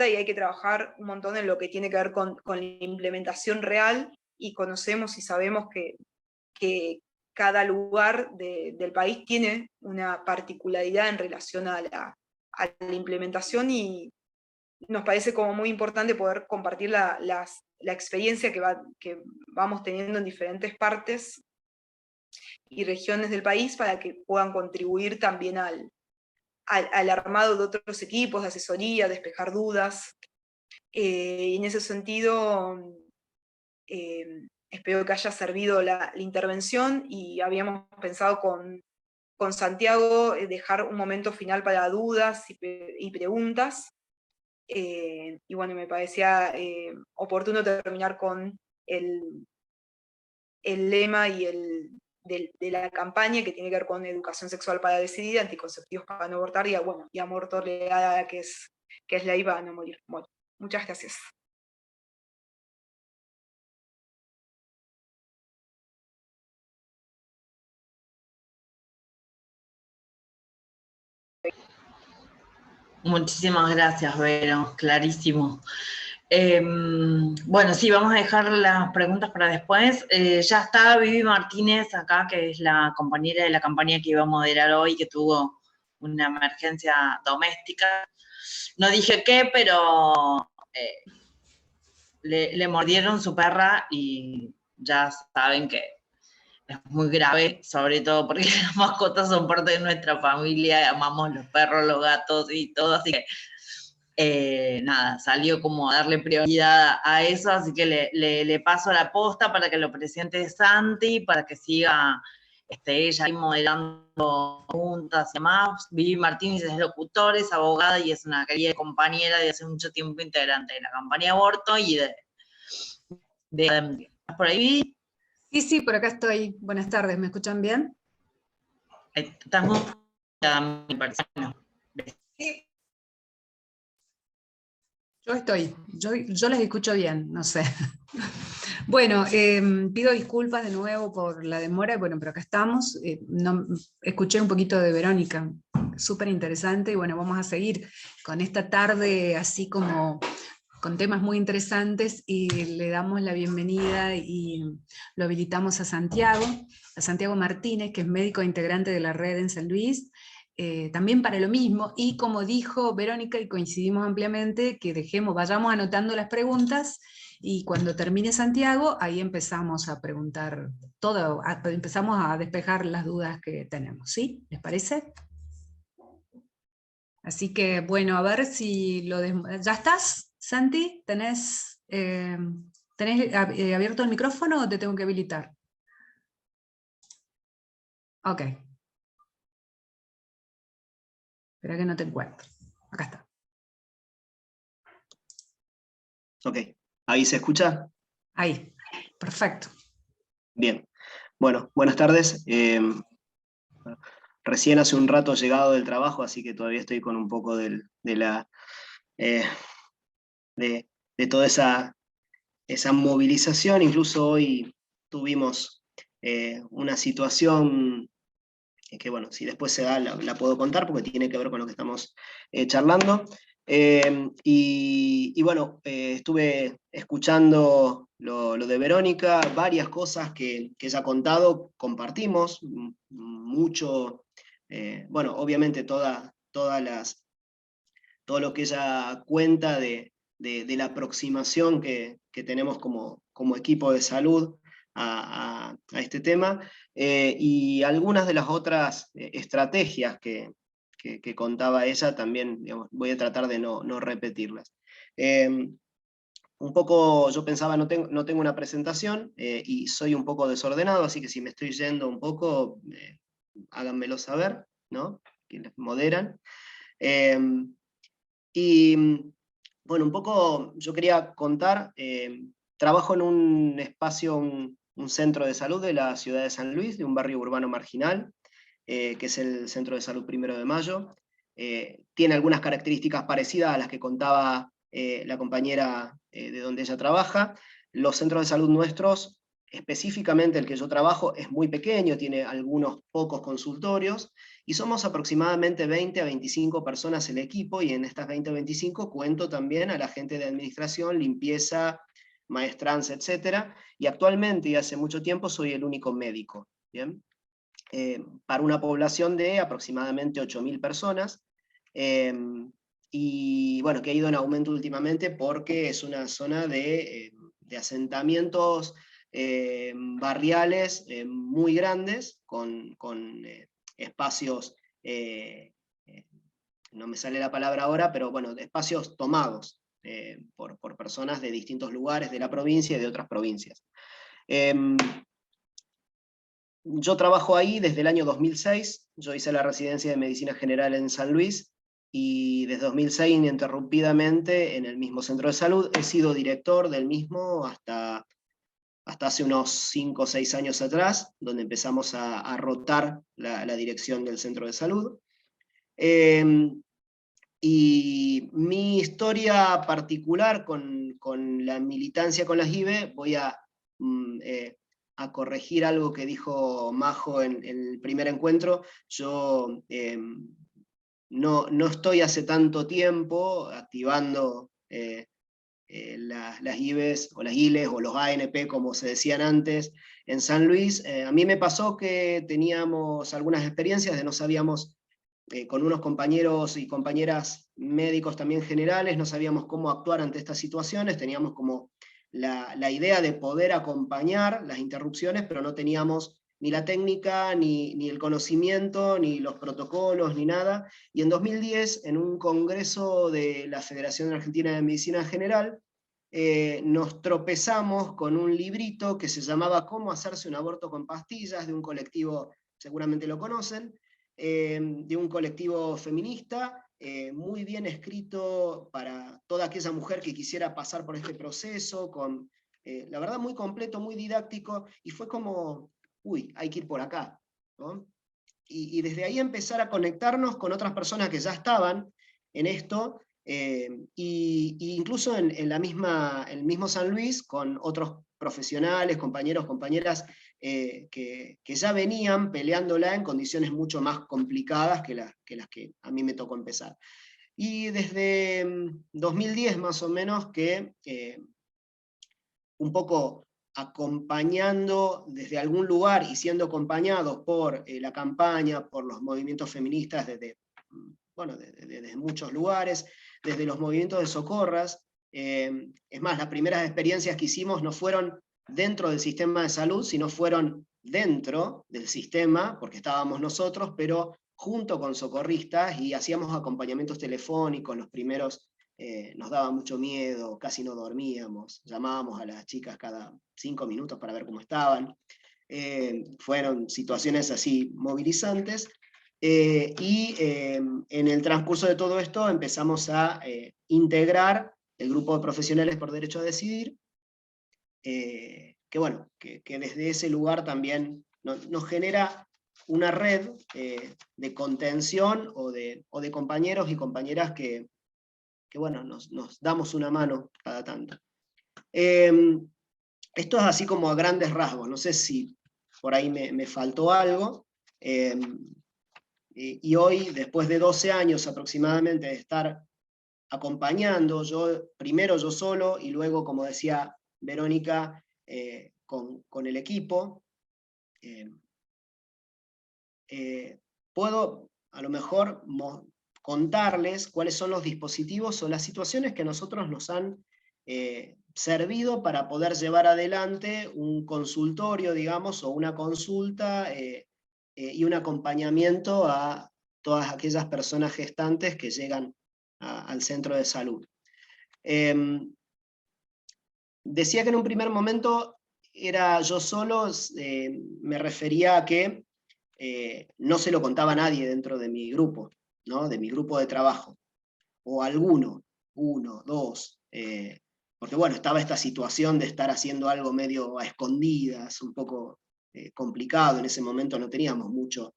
y hay que trabajar un montón en lo que tiene que ver con la implementación real, y conocemos y sabemos que cada lugar del país tiene una particularidad en relación a la implementación, y nos parece como muy importante poder compartir la experiencia que vamos teniendo en diferentes partes y regiones del país, para que puedan contribuir también al armado de otros equipos de asesoría, despejar dudas. Y en ese sentido, espero que haya servido la intervención, y habíamos pensado con Santiago dejar un momento final para dudas y preguntas. Y bueno, me parecía oportuno terminar con el lema de la campaña, que tiene que ver con educación sexual para decidir, anticonceptivos para no abortar, y bueno, y amor tolerada, que es la IVA a no morir. Bueno, muchas gracias. Muchísimas gracias, Vero, clarísimo. Bueno, sí, vamos a dejar las preguntas para después. Ya está Vivi Martínez acá, que es la compañera de la campaña que iba a moderar hoy, que tuvo una emergencia doméstica. No dije qué, pero le mordieron su perra, y ya saben que es muy grave, sobre todo porque las mascotas son parte de nuestra familia, amamos los perros, los gatos y todo, así que nada, salió como a darle prioridad a eso, así que le paso la posta para que lo presente Santi, para que siga ella ahí moderando preguntas y demás. Vivi Martínez es locutora, es abogada y es una querida compañera de hace mucho tiempo, integrante de la campaña Aborto y ¿Estás por ahí, Vivi? Sí, por acá estoy. Buenas tardes, ¿me escuchan bien? Estás muy... mi persona. Sí. Yo les escucho bien, no sé. Bueno, pido disculpas de nuevo por la demora, bueno, pero acá estamos. Escuché un poquito de Verónica, súper interesante, y bueno, vamos a seguir con esta tarde así como con temas muy interesantes, y le damos la bienvenida y lo habilitamos a Santiago Martínez, que es médico integrante de la red en San Luis, también para lo mismo, y como dijo Verónica, y coincidimos ampliamente, que vayamos anotando las preguntas, y cuando termine Santiago, ahí empezamos a preguntar todo, empezamos a despejar las dudas que tenemos, ¿sí? ¿Les parece? Así que, bueno, a ver si ¿Ya estás, Santi? ¿Tenés abierto el micrófono o te tengo que habilitar? Ok. Espera que no te encuentro. Acá está. Ok, ¿ahí se escucha? Ahí, perfecto. Bien, bueno, buenas tardes. Recién hace un rato llegado del trabajo, así que todavía estoy con un poco de toda esa movilización. Incluso hoy tuvimos una situación que bueno, si después se da la puedo contar porque tiene que ver con lo que estamos charlando. Y bueno, estuve escuchando lo de Verónica, varias cosas que ella ha contado, compartimos mucho, bueno, obviamente todo lo que ella cuenta de la aproximación que tenemos como equipo de salud a este tema, y algunas de las otras estrategias que contaba ella también, digamos, voy a tratar de no repetirlas. Un poco, yo pensaba, no tengo una presentación y soy un poco desordenado, así que si me estoy yendo un poco, háganmelo saber, ¿no? Quienes moderan. Y bueno, un poco yo quería contar, trabajo en un espacio, un centro de salud de la ciudad de San Luis, de un barrio urbano marginal, que es el Centro de Salud 1 de Mayo. Tiene algunas características parecidas a las que contaba la compañera de donde ella trabaja. Los centros de salud nuestros, específicamente el que yo trabajo, es muy pequeño, tiene algunos pocos consultorios, y somos aproximadamente 20 a 25 personas el equipo, y en estas 20 a 25 cuento también a la gente de administración, limpieza, maestranza, etc. Y actualmente, y hace mucho tiempo, soy el único médico, ¿bien? Para una población de aproximadamente 8.000 personas, y bueno, que ha ido en aumento últimamente porque es una zona de asentamientos barriales muy grandes, con espacios, no me sale la palabra ahora, pero bueno, de espacios tomados por personas de distintos lugares de la provincia y de otras provincias. Yo trabajo ahí desde el año 2006, yo hice la residencia de Medicina General en San Luis, y desde 2006 ininterrumpidamente en el mismo centro de salud. He sido director del mismo hasta hace unos 5 o 6 años atrás, donde empezamos a rotar la dirección del centro de salud. Y mi historia particular con la militancia con las IBE, voy a corregir algo que dijo Majo en el primer encuentro. Yo no estoy hace tanto tiempo activando las IBES, o las ILES, o los ANP, como se decían antes, en San Luis. A mí me pasó que teníamos algunas experiencias de no sabíamos, con unos compañeros y compañeras médicos también generales, no sabíamos cómo actuar ante estas situaciones, teníamos como la idea de poder acompañar las interrupciones, pero no teníamos ni la técnica, ni el conocimiento, ni los protocolos, ni nada. Y en 2010, en un congreso de la Federación Argentina de Medicina General, nos tropezamos con un librito que se llamaba Cómo hacerse un aborto con pastillas, de un colectivo, seguramente lo conocen, de un colectivo feminista, muy bien escrito para toda aquella mujer que quisiera pasar por este proceso, con, la verdad, muy completo, muy didáctico, y fue como, uy, hay que ir por acá, ¿no? Y desde ahí empezar a conectarnos con otras personas que ya estaban en esto, y incluso en el mismo San Luis, con otros profesionales, compañeros, compañeras, que ya venían peleándola en condiciones mucho más complicadas que las que a mí me tocó empezar. Y desde 2010 más o menos que un poco acompañando desde algún lugar y siendo acompañados por la campaña, por los movimientos feministas desde muchos lugares, desde los movimientos de socorras. Es más, las primeras experiencias que hicimos no fueron dentro del sistema de salud, sino fueron dentro del sistema, porque estábamos nosotros, pero junto con socorristas, y hacíamos acompañamientos telefónicos. Los primeros nos daba mucho miedo, casi no dormíamos, llamábamos a las chicas cada 5 minutos para ver cómo estaban. Fueron situaciones así movilizantes, y en el transcurso de todo esto empezamos a integrar el grupo de profesionales por derecho a decidir, que desde ese lugar también nos genera una red de contención, o de compañeros y compañeras que bueno, nos damos una mano cada tanto. Esto es así como a grandes rasgos, no sé si por ahí me faltó algo. Y hoy, después de 12 años aproximadamente de estar acompañando, primero yo solo, y luego, como decía Verónica, con el equipo, puedo a lo mejor contarles cuáles son los dispositivos o las situaciones que a nosotros nos han servido para poder llevar adelante un consultorio, digamos, o una consulta y un acompañamiento a todas aquellas personas gestantes que llegan al centro de salud. Decía que en un primer momento era yo solo, me refería a que no se lo contaba a nadie dentro de mi grupo, ¿no? De mi grupo de trabajo, o alguno, uno, dos, porque bueno, estaba esta situación de estar haciendo algo medio a escondidas, un poco complicado, en ese momento no teníamos mucho,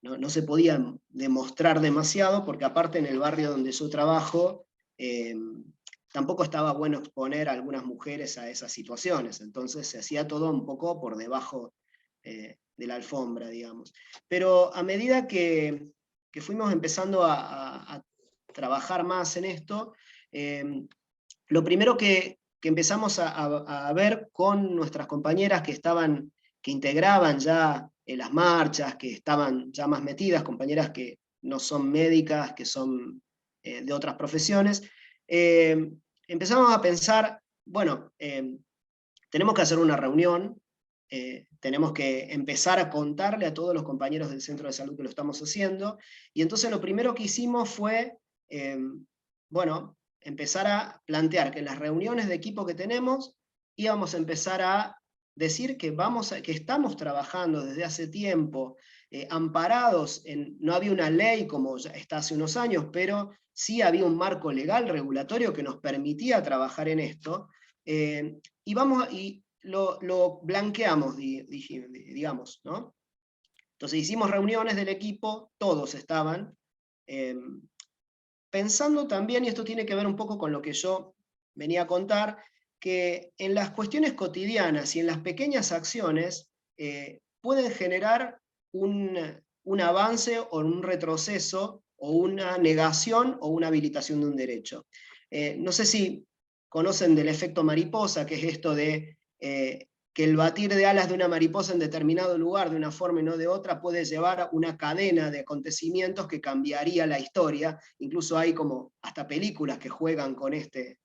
no se podía demostrar demasiado, porque aparte en el barrio donde yo trabajo, tampoco estaba bueno exponer a algunas mujeres a esas situaciones, entonces se hacía todo un poco por debajo de la alfombra, digamos. Pero a medida que fuimos empezando a trabajar más en esto, lo primero que empezamos a ver con nuestras compañeras que integraban ya las marchas, que estaban ya más metidas, compañeras que no son médicas, que son de otras profesiones, empezamos a pensar, bueno, tenemos que hacer una reunión, tenemos que empezar a contarle a todos los compañeros del centro de salud que lo estamos haciendo, y entonces lo primero que hicimos fue, bueno, empezar a plantear que en las reuniones de equipo que tenemos, íbamos a empezar a decir que estamos trabajando desde hace tiempo, amparados no había una ley como ya está hace unos años, pero sí había un marco legal regulatorio que nos permitía trabajar en esto, y lo blanqueamos, digamos, ¿no? Entonces hicimos reuniones del equipo, todos estaban, pensando también, y esto tiene que ver un poco con lo que yo venía a contar, que en las cuestiones cotidianas y en las pequeñas acciones pueden generar un avance o un retroceso o una negación o una habilitación de un derecho. No sé si conocen del efecto mariposa, que es esto de que el batir de alas de una mariposa en determinado lugar de una forma y no de otra puede llevar a una cadena de acontecimientos que cambiaría la historia. Incluso hay como hasta películas que juegan con este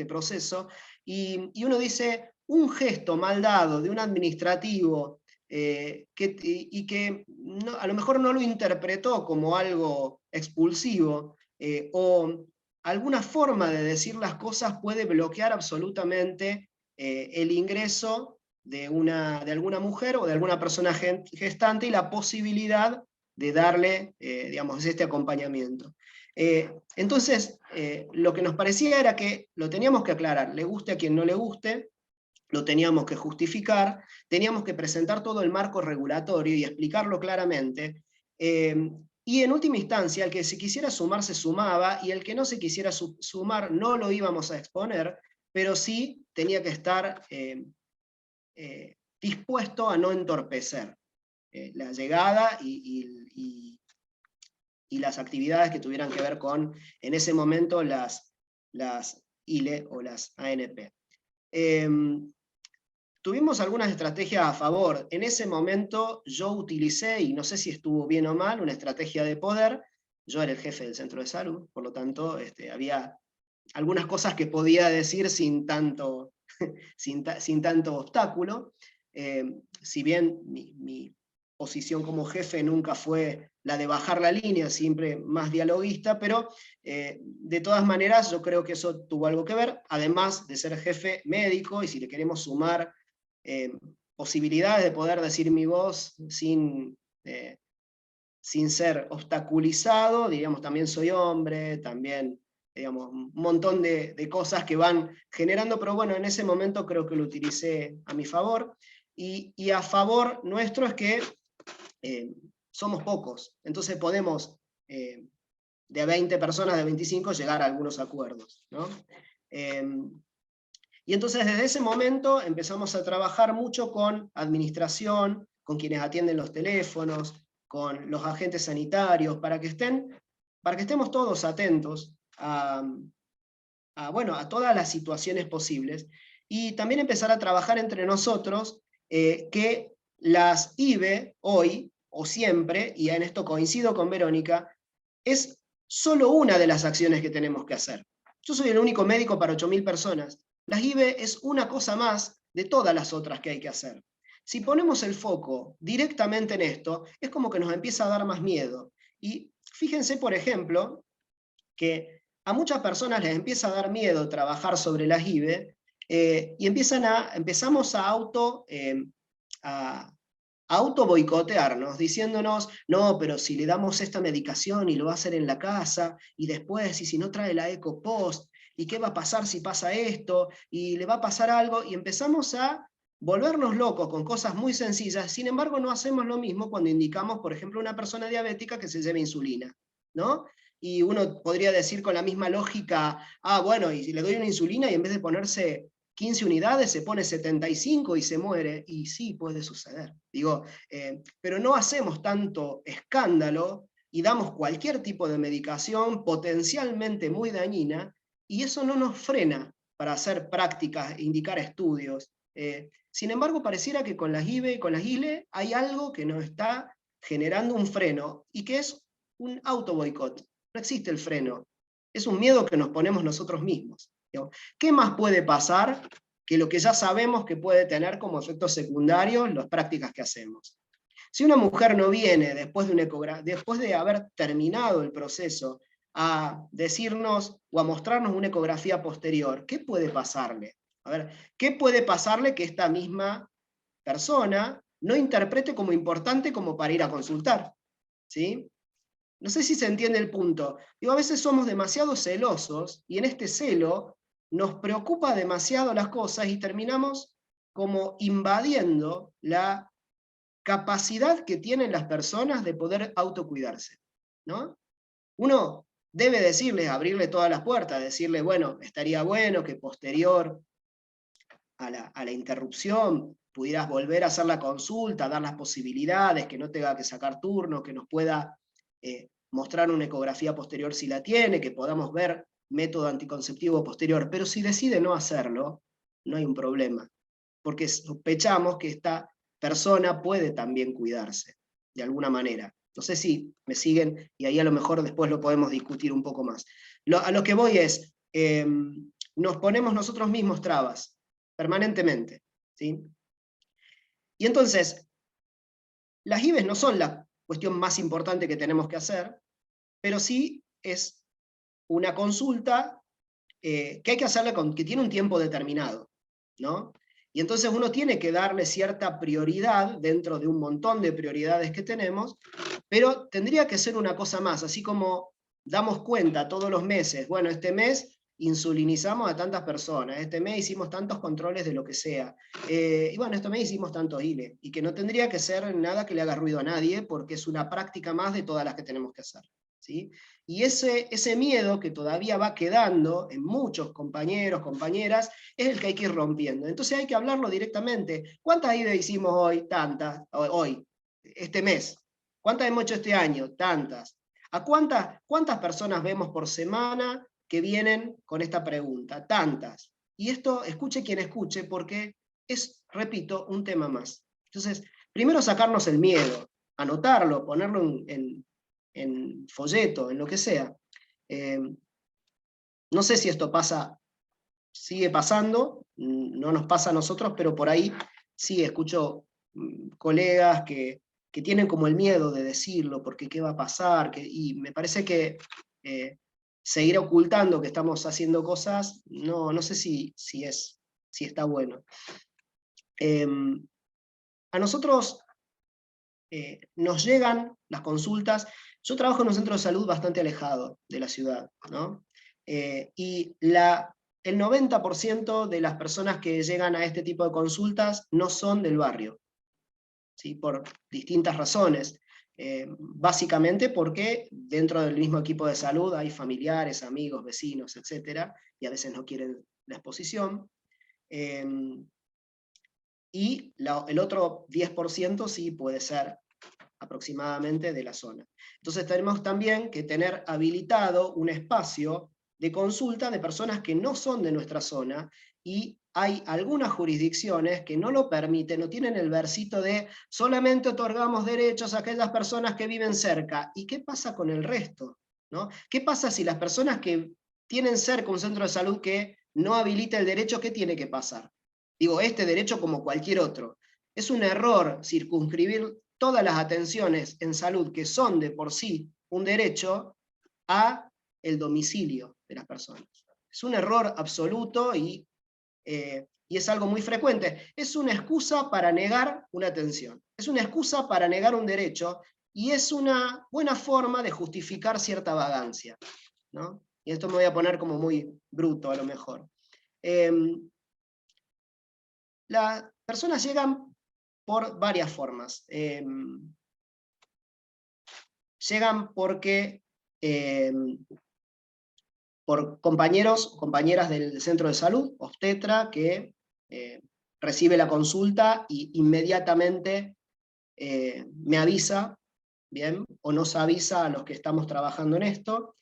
proceso, y uno dice, un gesto mal dado de un administrativo que a lo mejor no lo interpretó como algo expulsivo, o alguna forma de decir las cosas puede bloquear absolutamente el ingreso de alguna mujer o de alguna persona gestante y la posibilidad de darle, digamos, este acompañamiento. Entonces, lo que nos parecía era que lo teníamos que aclarar, le guste a quien no le guste, lo teníamos que justificar, teníamos que presentar todo el marco regulatorio y explicarlo claramente, y en última instancia, el que se quisiera sumar se sumaba, y el que no se quisiera sumar no lo íbamos a exponer, pero sí tenía que estar dispuesto a no entorpecer la llegada y las actividades que tuvieran que ver con, en ese momento, las ILE o las ANP. Tuvimos algunas estrategias a favor. En ese momento yo utilicé, y no sé si estuvo bien o mal, una estrategia de poder. Yo era el jefe del centro de salud, por lo tanto había algunas cosas que podía decir sin tanto obstáculo. Si bien mi posición como jefe nunca fue la de bajar la línea, siempre más dialoguista, pero de todas maneras yo creo que eso tuvo algo que ver, además de ser jefe médico, y si le queremos sumar posibilidades de poder decir mi voz sin ser obstaculizado, digamos, también soy hombre, también, digamos, un montón de cosas que van generando, pero bueno, en ese momento creo que lo utilicé a mi favor, y a favor nuestro es que somos pocos, entonces podemos de 20 personas, de 25, llegar a algunos acuerdos, ¿no? Y entonces desde ese momento empezamos a trabajar mucho con administración, con quienes atienden los teléfonos, con los agentes sanitarios, para que estemos todos atentos a todas las situaciones posibles, y también empezar a trabajar entre nosotros que las IBE hoy, o siempre, y en esto coincido con Verónica, es solo una de las acciones que tenemos que hacer. Yo soy el único médico para 8.000 personas. Las IBE es una cosa más de todas las otras que hay que hacer. Si ponemos el foco directamente en esto, es como que nos empieza a dar más miedo. Y fíjense, por ejemplo, que a muchas personas les empieza a dar miedo trabajar sobre las IBE, y empezamos a auto boicotearnos, diciéndonos, no, pero si le damos esta medicación y lo va a hacer en la casa, y después, y si no trae la eco post, y qué va a pasar si pasa esto, y le va a pasar algo, y empezamos a volvernos locos con cosas muy sencillas. Sin embargo, no hacemos lo mismo cuando indicamos, por ejemplo, a una persona diabética que se lleve insulina, ¿no? Y uno podría decir con la misma lógica, bueno, y si le doy una insulina y en vez de ponerse 15 unidades se pone 75 y se muere, y sí, puede suceder. Digo, pero no hacemos tanto escándalo y damos cualquier tipo de medicación potencialmente muy dañina, y eso no nos frena para hacer prácticas, indicar estudios. Sin embargo, pareciera que con las IBE y con las ILE hay algo que nos está generando un freno, y que es un auto boicot. No existe el freno, es un miedo que nos ponemos nosotros mismos. ¿Qué más puede pasar que lo que ya sabemos que puede tener como efectos secundarios las prácticas que hacemos? Si una mujer no viene después de haber terminado el proceso a decirnos o a mostrarnos una ecografía posterior, ¿qué puede pasarle? A ver, ¿qué puede pasarle que esta misma persona no interprete como importante como para ir a consultar? ¿Sí? No sé si se entiende el punto. Digo, a veces somos demasiado celosos, y en este celo nos preocupa demasiado las cosas y terminamos como invadiendo la capacidad que tienen las personas de poder autocuidarse, ¿no? Uno debe decirles, abrirle todas las puertas, decirle, bueno, estaría bueno que posterior a la interrupción pudieras volver a hacer la consulta, dar las posibilidades, que no tenga que sacar turno, que nos pueda mostrar una ecografía posterior si la tiene, que podamos ver método anticonceptivo posterior. Pero si decide no hacerlo, no hay un problema, porque sospechamos que esta persona puede también cuidarse, de alguna manera. No sé si me siguen, y ahí a lo mejor después lo podemos discutir un poco más. A lo que voy es, nos ponemos nosotros mismos trabas, permanentemente, ¿sí? Y entonces, las IBEs no son la cuestión más importante que tenemos que hacer, pero sí es una consulta que hay que hacerle que tiene un tiempo determinado, ¿no? Y entonces uno tiene que darle cierta prioridad dentro de un montón de prioridades que tenemos, pero tendría que ser una cosa más, así como damos cuenta todos los meses, bueno, este mes insulinizamos a tantas personas, este mes hicimos tantos controles de lo que sea, y bueno, este mes hicimos tantos ILE, y que no tendría que ser nada que le haga ruido a nadie, porque es una práctica más de todas las que tenemos que hacer, ¿sí? Y ese miedo que todavía va quedando en muchos compañeros, compañeras, es el que hay que ir rompiendo. Entonces hay que hablarlo directamente. ¿Cuántas ILE hicimos hoy? Tantas, hoy, este mes. ¿Cuántas hemos hecho este año? Tantas. ¿A cuántas personas vemos por semana que vienen con esta pregunta? Tantas. Y esto, escuche quien escuche, porque es, repito, un tema más. Entonces, primero sacarnos el miedo, anotarlo, ponerlo en folleto, en lo que sea. No sé si esto sigue pasando, no nos pasa a nosotros, pero por ahí sí escucho colegas que tienen como el miedo de decirlo, porque qué va a pasar, y me parece que seguir ocultando que estamos haciendo cosas, no sé si está bueno. A nosotros nos llegan las consultas. Yo trabajo en un centro de salud bastante alejado de la ciudad, ¿no? Y el 90% de las personas que llegan a este tipo de consultas no son del barrio, ¿sí? Por distintas razones. básicamente porque dentro del mismo equipo de salud hay familiares, amigos, vecinos, etc., y a veces no quieren la exposición. Y el otro 10% sí puede ser aproximadamente de la zona. Entonces tenemos también que tener habilitado un espacio de consulta de personas que no son de nuestra zona, y hay algunas jurisdicciones que no lo permiten, no tienen el versito de solamente otorgamos derechos a aquellas personas que viven cerca. ¿Y qué pasa con el resto? ¿No? ¿Qué pasa si las personas que tienen cerca un centro de salud que no habilita el derecho, qué tiene que pasar? Digo, este derecho como cualquier otro. Es un error circunscribir todas las atenciones en salud que son de por sí un derecho a el domicilio de las personas. Es un error absoluto y es algo muy frecuente. Es una excusa para negar una atención. Es una excusa para negar un derecho y es una buena forma de justificar cierta vagancia, ¿no? Y esto me voy a poner como muy bruto a lo mejor. Las personas llegan por varias formas. Llegan porque por compañeros o compañeras del centro de salud, obstetra, que recibe la consulta y inmediatamente me avisa, ¿bien? O nos avisa a los que estamos trabajando en esto.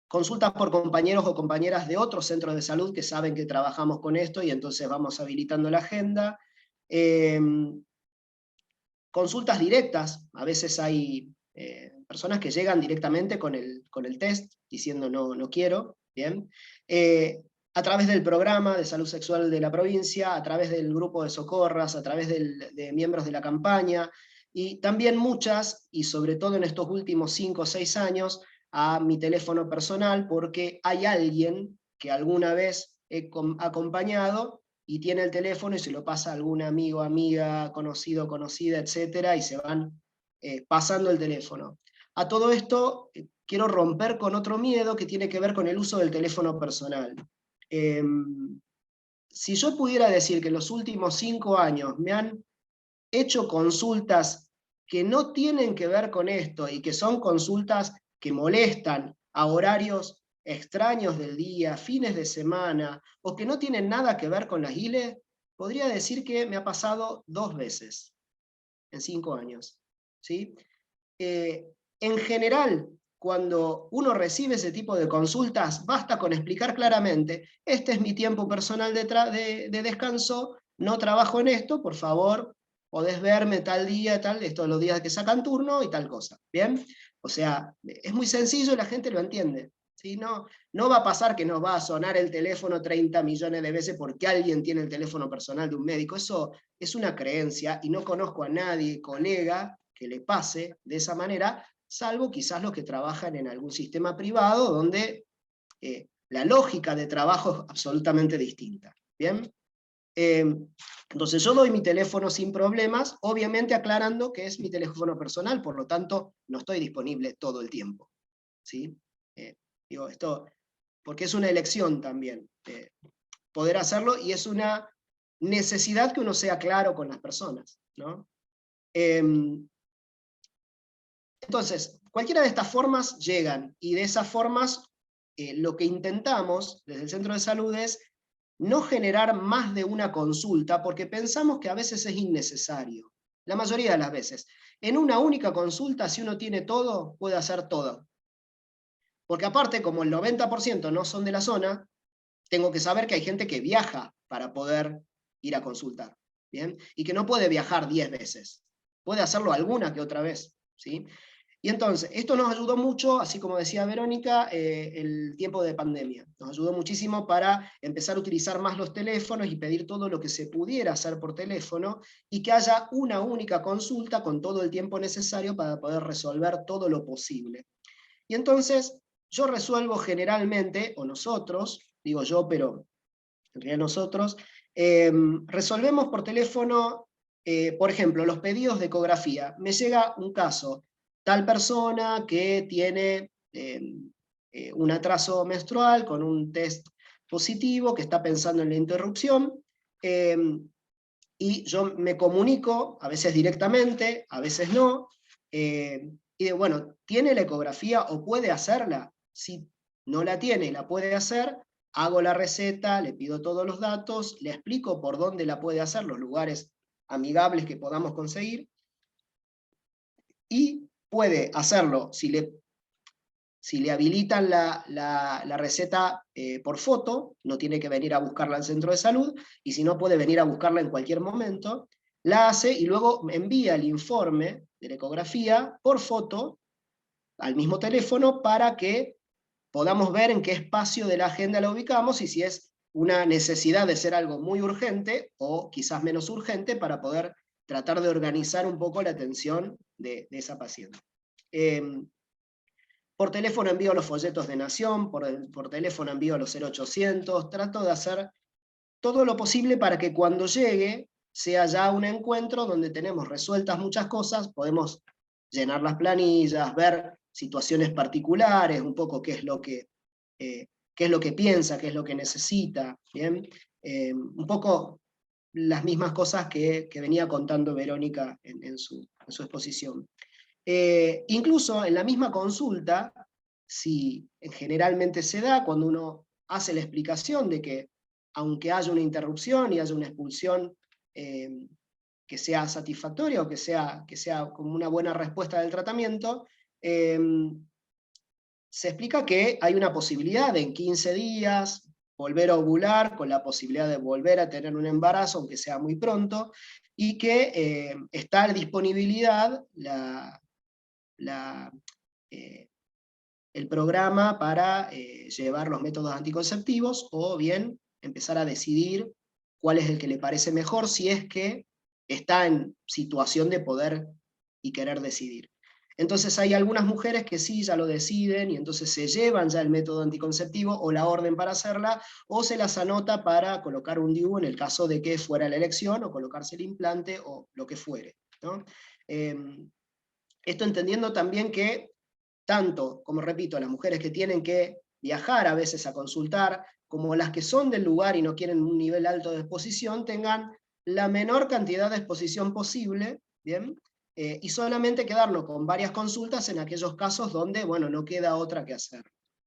Consultas por compañeros o compañeras de otros centros de salud que saben que trabajamos con esto y entonces vamos habilitando la agenda. Consultas directas, a veces hay personas que llegan directamente con el test, diciendo no quiero, ¿bien? A través del programa de salud sexual de la provincia, a través del grupo de socorras, a través de miembros de la campaña, y también muchas, y sobre todo en estos últimos 5 o 6 años, a mi teléfono personal, porque hay alguien que alguna vez he acompañado y tiene el teléfono y se lo pasa a algún amigo, amiga, conocido, conocida, etcétera, y se van pasando el teléfono. A todo esto quiero romper con otro miedo que tiene que ver con el uso del teléfono personal. Si yo pudiera decir que en los últimos 5 años me han hecho consultas que no tienen que ver con esto y que son consultas que molestan a horarios extraños del día, fines de semana, o que no tienen nada que ver con las ILE, podría decir que me ha pasado 2 veces en 5 años. ¿Sí? En general, cuando uno recibe ese tipo de consultas, basta con explicar claramente, este es mi tiempo personal de descanso, no trabajo en esto, por favor, podés verme tal día, tal, estos los días que sacan turno y tal cosa, ¿bien? O sea, es muy sencillo y la gente lo entiende. ¿Sí? No va a pasar que nos va a sonar el teléfono 30 millones de veces porque alguien tiene el teléfono personal de un médico. Eso es una creencia y no conozco a nadie, colega, que le pase de esa manera, salvo quizás los que trabajan en algún sistema privado donde la lógica de trabajo es absolutamente distinta. ¿Bien? Entonces yo doy mi teléfono sin problemas, obviamente aclarando que es mi teléfono personal, por lo tanto no estoy disponible todo el tiempo. ¿Sí? Digo esto porque es una elección también poder hacerlo, y es una necesidad que uno sea claro con las personas, ¿no? Entonces, cualquiera de estas formas llegan, y de esas formas lo que intentamos desde el centro de salud es no generar más de una consulta, porque pensamos que a veces es innecesario, la mayoría de las veces. En una única consulta, si uno tiene todo, puede hacer todo. Porque aparte, como el 90% no son de la zona, tengo que saber que hay gente que viaja para poder ir a consultar, ¿bien? Y que no puede viajar 10 veces, puede hacerlo alguna que otra vez, ¿sí? Y entonces, esto nos ayudó mucho, así como decía Verónica, el tiempo de pandemia. Nos ayudó muchísimo para empezar a utilizar más los teléfonos y pedir todo lo que se pudiera hacer por teléfono, y que haya una única consulta con todo el tiempo necesario para poder resolver todo lo posible. Y entonces, yo resuelvo generalmente, o nosotros, digo yo, pero en realidad nosotros, resolvemos por teléfono, por ejemplo, los pedidos de ecografía. Me llega un caso, tal persona que tiene un atraso menstrual con un test positivo, que está pensando en la interrupción, y yo me comunico, a veces directamente, a veces no, y digo, bueno, ¿tiene la ecografía o puede hacerla? Si no la tiene y la puede hacer, hago la receta, le pido todos los datos, le explico por dónde la puede hacer, los lugares amigables que podamos conseguir, y puede hacerlo si le habilitan la receta por foto, no tiene que venir a buscarla al centro de salud, y si no puede venir a buscarla en cualquier momento, la hace y luego me envía el informe de la ecografía por foto al mismo teléfono para que podamos ver en qué espacio de la agenda la ubicamos y si es una necesidad de ser algo muy urgente o quizás menos urgente para poder tratar de organizar un poco la atención de esa paciente. Por teléfono envío los folletos de Nación, por teléfono envío los 0800, trato de hacer todo lo posible para que cuando llegue sea ya un encuentro donde tenemos resueltas muchas cosas, podemos llenar las planillas, ver situaciones particulares, un poco qué es lo que piensa, qué es lo que necesita, ¿bien? Un poco las mismas cosas que venía contando Verónica en su exposición. Incluso en la misma consulta, si generalmente se da, cuando uno hace la explicación de que aunque haya una interrupción y haya una expulsión que sea satisfactoria o que sea como una buena respuesta del tratamiento, se explica que hay una posibilidad de en 15 días volver a ovular, con la posibilidad de volver a tener un embarazo, aunque sea muy pronto, y que está a disponibilidad el programa para llevar los métodos anticonceptivos, o bien empezar a decidir cuál es el que le parece mejor, si es que está en situación de poder y querer decidir. Entonces hay algunas mujeres que sí, ya lo deciden, y entonces se llevan ya el método anticonceptivo o la orden para hacerla, o se las anota para colocar un DIU en el caso de que fuera la elección, o colocarse el implante, o lo que fuere, ¿no? Esto entendiendo también que tanto, como repito, las mujeres que tienen que viajar a veces a consultar, como las que son del lugar y no quieren un nivel alto de exposición, tengan la menor cantidad de exposición posible, ¿bien? Y solamente quedarnos con varias consultas en aquellos casos donde, bueno, no queda otra que hacer,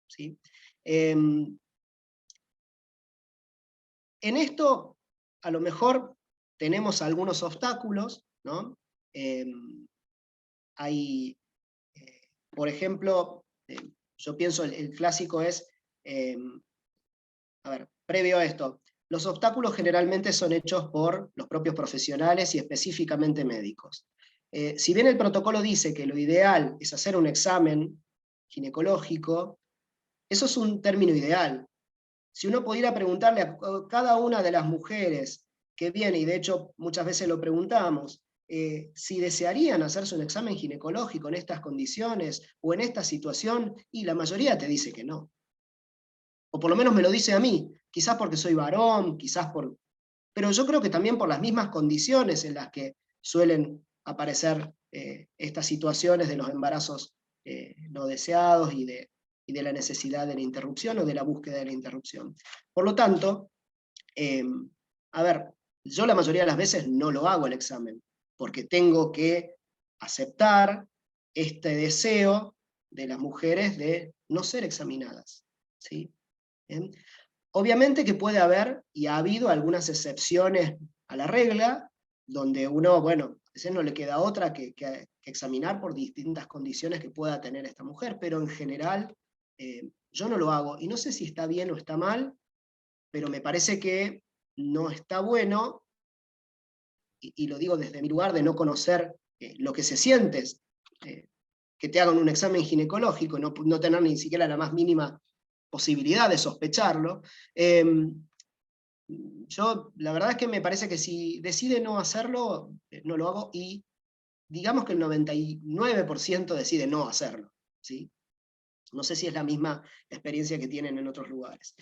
¿sí? En esto, a lo mejor, tenemos algunos obstáculos, ¿no? Hay, por ejemplo, yo pienso el clásico es, a ver, previo a esto, los obstáculos generalmente son hechos por los propios profesionales y específicamente médicos. Si bien el protocolo dice que lo ideal es hacer un examen ginecológico, eso es un término ideal. Si uno pudiera preguntarle a cada una de las mujeres que viene, y de hecho muchas veces lo preguntamos, si desearían hacerse un examen ginecológico en estas condiciones o en esta situación, y la mayoría te dice que no. O por lo menos me lo dice a mí, quizás porque soy varón, quizás por... Pero yo creo que también por las mismas condiciones en las que suelen aparecer estas situaciones de los embarazos no deseados y de la necesidad de la interrupción o de la búsqueda de la interrupción. Por lo tanto, a ver, yo la mayoría de las veces no lo hago el examen, porque tengo que aceptar este deseo de las mujeres de no ser examinadas, ¿sí? ¿Bien? Obviamente que puede haber, y ha habido algunas excepciones a la regla, donde uno, bueno, a veces no le queda otra que examinar por distintas condiciones que pueda tener esta mujer, pero en general yo no lo hago, y no sé si está bien o está mal, pero me parece que no está bueno, y lo digo desde mi lugar de no conocer lo que se siente, que te hagan un examen ginecológico, no tener ni siquiera la más mínima posibilidad de sospecharlo. Yo, la verdad es que me parece que si decide no hacerlo, no lo hago, y digamos que el 99% decide no hacerlo, ¿sí? No sé si es la misma experiencia que tienen en otros lugares.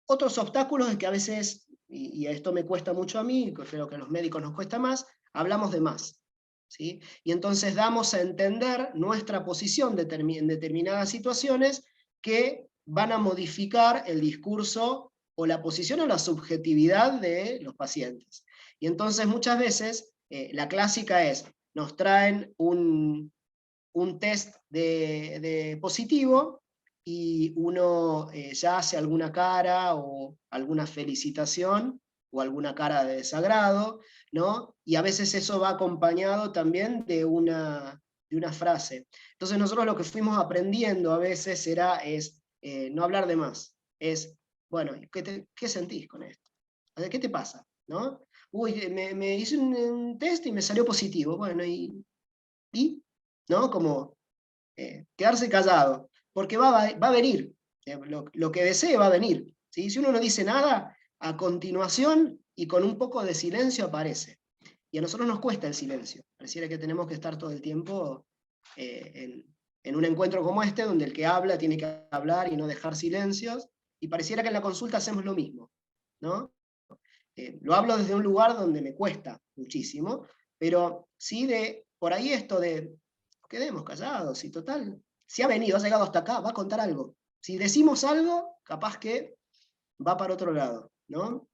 Otros obstáculos es que a veces, y esto me cuesta mucho a mí, creo que a los médicos nos cuesta más, hablamos de más, ¿sí? Y entonces damos a entender nuestra posición en determinadas situaciones que van a modificar el discurso o la posición o la subjetividad de los pacientes. Y entonces muchas veces la clásica es, nos traen un test de positivo y uno ya hace alguna cara o alguna felicitación o alguna cara de desagrado, ¿no? Y a veces eso va acompañado también de una frase. Entonces nosotros lo que fuimos aprendiendo a veces es no hablar de más, es, bueno, ¿qué sentís con esto? ¿Qué te pasa? ¿No? Uy, me hice un test y me salió positivo, bueno, ¿y? ¿No? Como quedarse callado, porque va a venir, lo que desee va a venir. ¿Sí? Si uno no dice nada, a continuación y con un poco de silencio aparece. Y a nosotros nos cuesta el silencio. Pareciera que tenemos que estar todo el tiempo en un encuentro como este, donde el que habla tiene que hablar y no dejar silencios, y pareciera que en la consulta hacemos lo mismo, ¿no? Lo hablo desde un lugar donde me cuesta muchísimo, pero sí por ahí esto de quedemos callados, y total, si ha venido, ha llegado hasta acá, va a contar algo. Si decimos algo, capaz que va para otro lado, ¿no?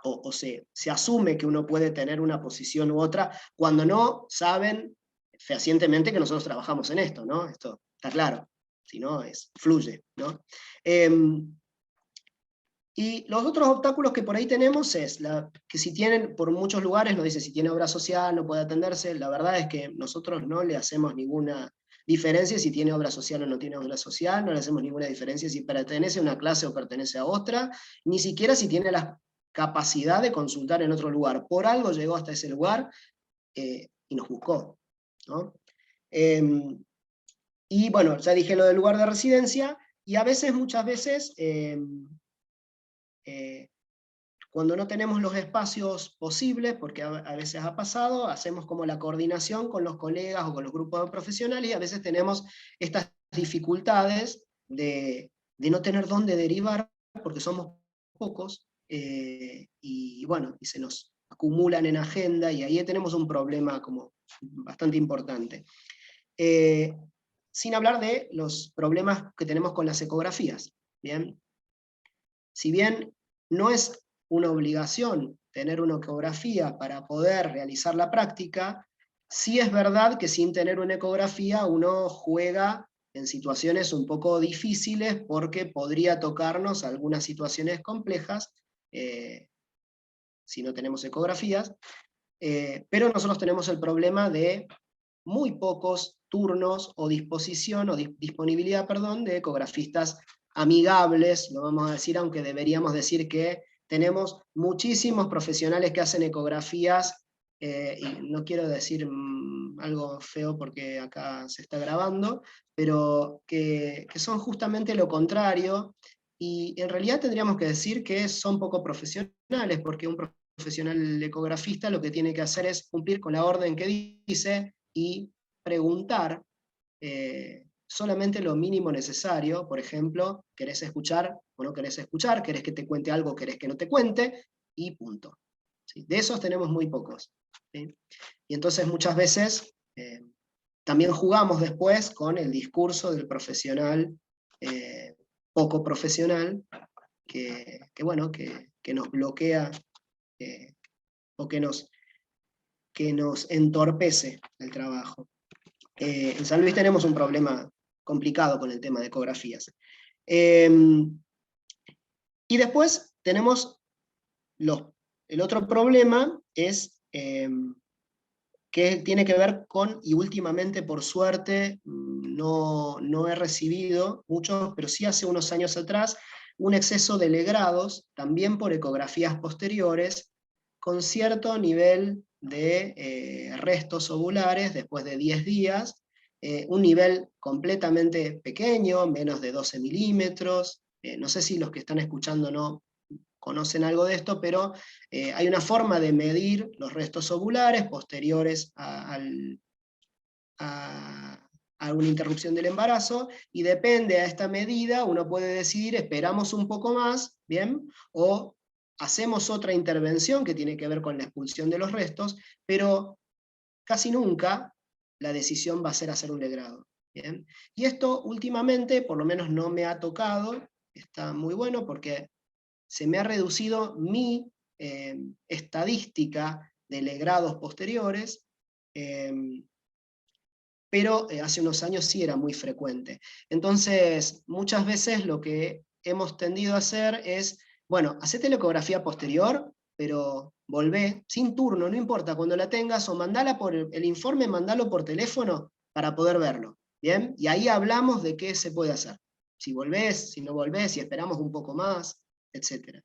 O se asume que uno puede tener una posición u otra, cuando no saben fehacientemente que nosotros trabajamos en esto, ¿no? Esto está claro, si no, fluye, ¿no? Y los otros obstáculos que por ahí tenemos es que si tienen, por muchos lugares nos dice si tiene obra social no puede atenderse. La verdad es que nosotros no le hacemos ninguna diferencia si tiene obra social o no tiene obra social, no le hacemos ninguna diferencia si pertenece a una clase o pertenece a otra, ni siquiera si tiene la capacidad de consultar en otro lugar. Por algo llegó hasta ese lugar y nos buscó, ¿no? Y bueno, ya dije lo del lugar de residencia, y a veces, muchas veces, cuando no tenemos los espacios posibles, porque a veces ha pasado, hacemos como la coordinación con los colegas o con los grupos de profesionales, y a veces tenemos estas dificultades de no tener dónde derivar, porque somos pocos, y bueno, y se nos acumulan en agenda, y ahí tenemos un problema como bastante importante. Sin hablar de los problemas que tenemos con las ecografías, ¿bien? Si bien no es una obligación tener una ecografía para poder realizar la práctica, sí es verdad que sin tener una ecografía uno juega en situaciones un poco difíciles, porque podría tocarnos algunas situaciones complejas si no tenemos ecografías, pero nosotros tenemos el problema de muy pocos turnos o disposición, o disponibilidad, perdón, de ecografistas amigables, lo vamos a decir, aunque deberíamos decir que tenemos muchísimos profesionales que hacen ecografías, y no quiero decir algo feo porque acá se está grabando, pero que son justamente lo contrario, y en realidad tendríamos que decir que son poco profesionales, porque un profesional ecografista lo que tiene que hacer es cumplir con la orden que dice y preguntar solamente lo mínimo necesario. Por ejemplo, ¿querés escuchar o no querés escuchar? ¿Querés que te cuente algo o querés que no te cuente? Y punto. ¿Sí? De esos tenemos muy pocos. ¿Sí? Y entonces muchas veces también jugamos después con el discurso del profesional poco profesional, que bueno, que nos bloquea o que nos entorpece el trabajo. En San Luis tenemos un problema complicado con el tema de ecografías. Y después tenemos el otro problema, es que tiene que ver con, y últimamente por suerte no he recibido mucho, pero sí hace unos años atrás, un exceso de legrados, también por ecografías posteriores, con cierto nivel de restos ovulares después de 10 días, un nivel completamente pequeño, menos de 12 milímetros, no sé si los que están escuchando no conocen algo de esto, pero hay una forma de medir los restos ovulares posteriores a una interrupción del embarazo, y depende a esta medida, uno puede decidir, esperamos un poco más, ¿bien? O hacemos otra intervención que tiene que ver con la expulsión de los restos, pero casi nunca la decisión va a ser hacer un legrado, ¿bien? Y esto últimamente, por lo menos no me ha tocado, está muy bueno porque se me ha reducido mi estadística de legrados posteriores, pero hace unos años sí era muy frecuente. Entonces, muchas veces lo que hemos tendido a hacer es, bueno, hacete la ecografía posterior, pero volvé, sin turno, no importa, cuando la tengas, o mandala por el informe, mandalo por teléfono para poder verlo, ¿bien? Y ahí hablamos de qué se puede hacer. Si volvés, si no volvés, si esperamos un poco más, etc.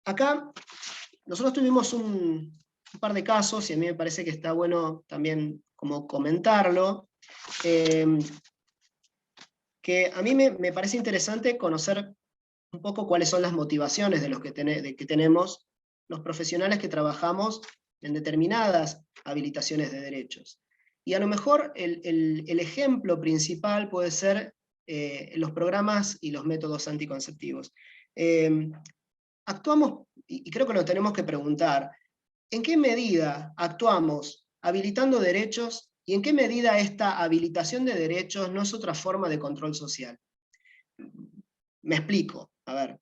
Acá nosotros tuvimos un par de casos, y a mí me parece que está bueno también como comentarlo, que a mí me parece interesante conocer un poco cuáles son las motivaciones de los que tenemos los profesionales que trabajamos en determinadas habilitaciones de derechos. Y a lo mejor el ejemplo principal puede ser los programas y los métodos anticonceptivos. Actuamos, y creo que nos tenemos que preguntar, ¿en qué medida actuamos habilitando derechos y en qué medida esta habilitación de derechos no es otra forma de control social? Me explico, a ver.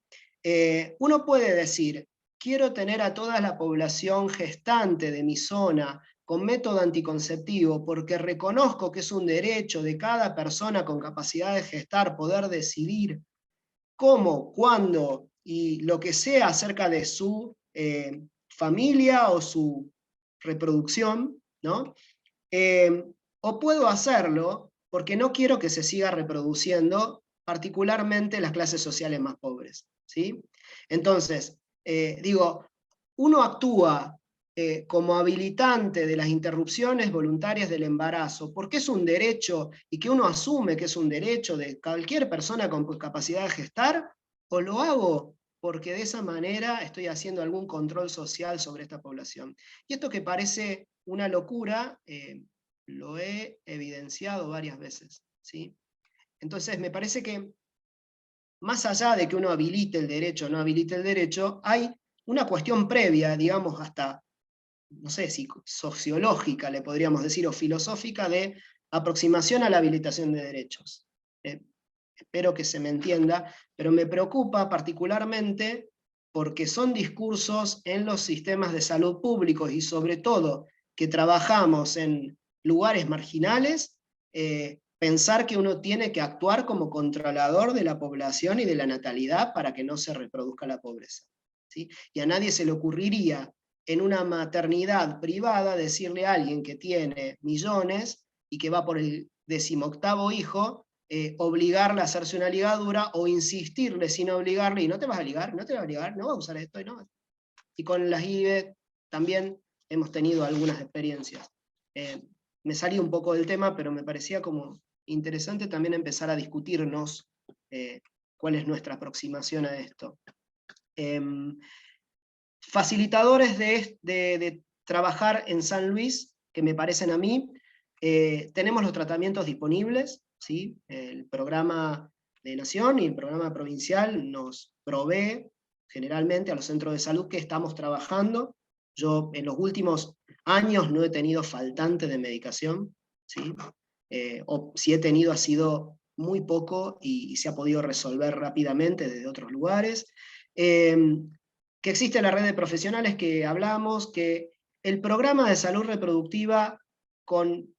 Uno puede decir, quiero tener a toda la población gestante de mi zona con método anticonceptivo porque reconozco que es un derecho de cada persona con capacidad de gestar poder decidir cómo, cuándo y lo que sea acerca de su familia o su reproducción, ¿no? O puedo hacerlo porque no quiero que se siga reproduciendo, particularmente las clases sociales más pobres, ¿sí? Entonces, digo, uno actúa como habilitante de las interrupciones voluntarias del embarazo, porque es un derecho y que uno asume que es un derecho de cualquier persona con capacidad de gestar, o lo hago porque de esa manera estoy haciendo algún control social sobre esta población. Y esto que parece una locura, lo he evidenciado varias veces, ¿sí? Entonces me parece que más allá de que uno habilite el derecho o no habilite el derecho, hay una cuestión previa, digamos hasta, no sé si sociológica le podríamos decir, o filosófica, de aproximación a la habilitación de derechos. Espero que se me entienda, pero me preocupa particularmente porque son discursos en los sistemas de salud públicos y sobre todo que trabajamos en lugares marginales, pensar que uno tiene que actuar como controlador de la población y de la natalidad para que no se reproduzca la pobreza, ¿sí? Y a nadie se le ocurriría en una maternidad privada decirle a alguien que tiene millones y que va por el 18º hijo, obligarle a hacerse una ligadura o insistirle sin obligarle, y no te vas a ligar, no te vas a ligar, no vas a usar esto, y no. Y con las IVE también hemos tenido algunas experiencias. Me salí un poco del tema, pero me parecía como interesante también empezar a discutirnos cuál es nuestra aproximación a esto. Facilitadores de trabajar en San Luis, que me parecen a mí, tenemos los tratamientos disponibles, ¿sí? El programa de Nación y el programa provincial nos provee generalmente a los centros de salud que estamos trabajando. Yo en los últimos años no he tenido faltante de medicación, ¿sí? O si he tenido ha sido muy poco y se ha podido resolver rápidamente desde otros lugares. Que existe la red de profesionales que hablamos, que el programa de salud reproductiva, con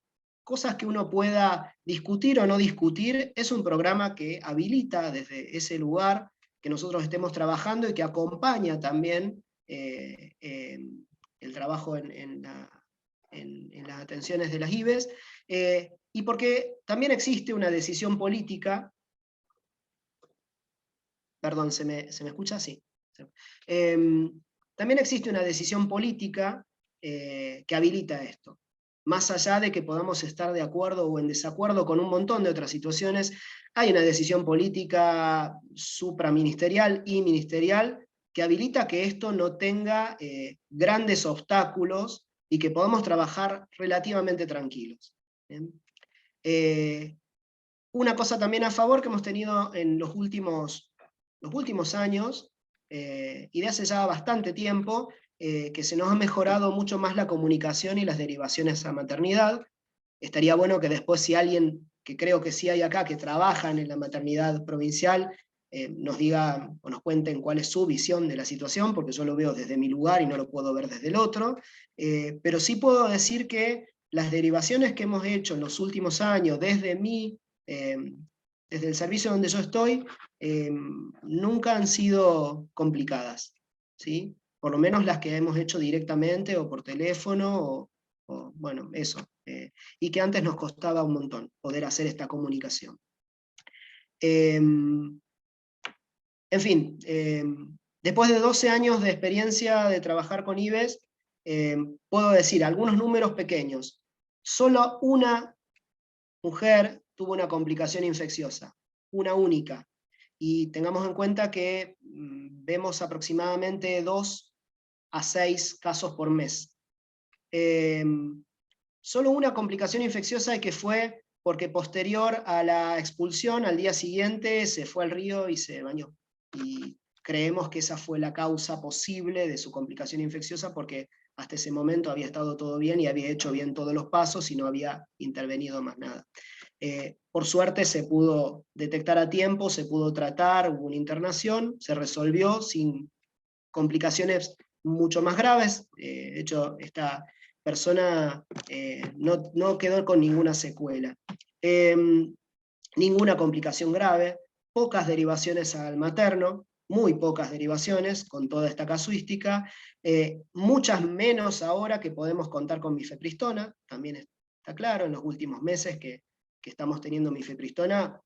cosas que uno pueda discutir o no discutir, es un programa que habilita desde ese lugar que nosotros estemos trabajando y que acompaña también el trabajo en las atenciones de las IVES, y porque también existe una decisión política. Perdón, ¿se me escucha? Sí. También existe una decisión política que habilita esto. Más allá de que podamos estar de acuerdo o en desacuerdo con un montón de otras situaciones, hay una decisión política supraministerial y ministerial que habilita que esto no tenga grandes obstáculos y que podamos trabajar relativamente tranquilos. Una cosa también a favor que hemos tenido en los últimos años, y de hace ya bastante tiempo, que se nos ha mejorado mucho más la comunicación y las derivaciones a maternidad. Estaría bueno que después, si alguien que creo que sí hay acá, que trabajan en la maternidad provincial, nos digan o nos cuenten cuál es su visión de la situación, porque yo lo veo desde mi lugar y no lo puedo ver desde el otro, pero sí puedo decir que las derivaciones que hemos hecho en los últimos años, desde el servicio donde yo estoy, nunca han sido complicadas, ¿sí? Por lo menos las que hemos hecho directamente o por teléfono, bueno, eso. Y que antes nos costaba un montón poder hacer esta comunicación. En fin, después de 12 años de experiencia de trabajar con IBES, puedo decir algunos números pequeños. Solo una mujer tuvo una complicación infecciosa, una única. Y tengamos en cuenta que vemos aproximadamente 2 a 6 casos por mes. Solo una complicación infecciosa, que fue porque posterior a la expulsión, al día siguiente, se fue al río y se bañó. Y creemos que esa fue la causa posible de su complicación infecciosa, porque hasta ese momento había estado todo bien y había hecho bien todos los pasos y no había intervenido más nada. Por suerte se pudo detectar a tiempo, se pudo tratar, hubo una internación, se resolvió sin complicaciones mucho más graves. De hecho, esta persona no quedó con ninguna secuela. Ninguna complicación grave, pocas derivaciones al materno, muy pocas derivaciones con toda esta casuística, muchas menos ahora que podemos contar con mifepristona, también está claro, en los últimos meses que estamos teniendo mifepristona,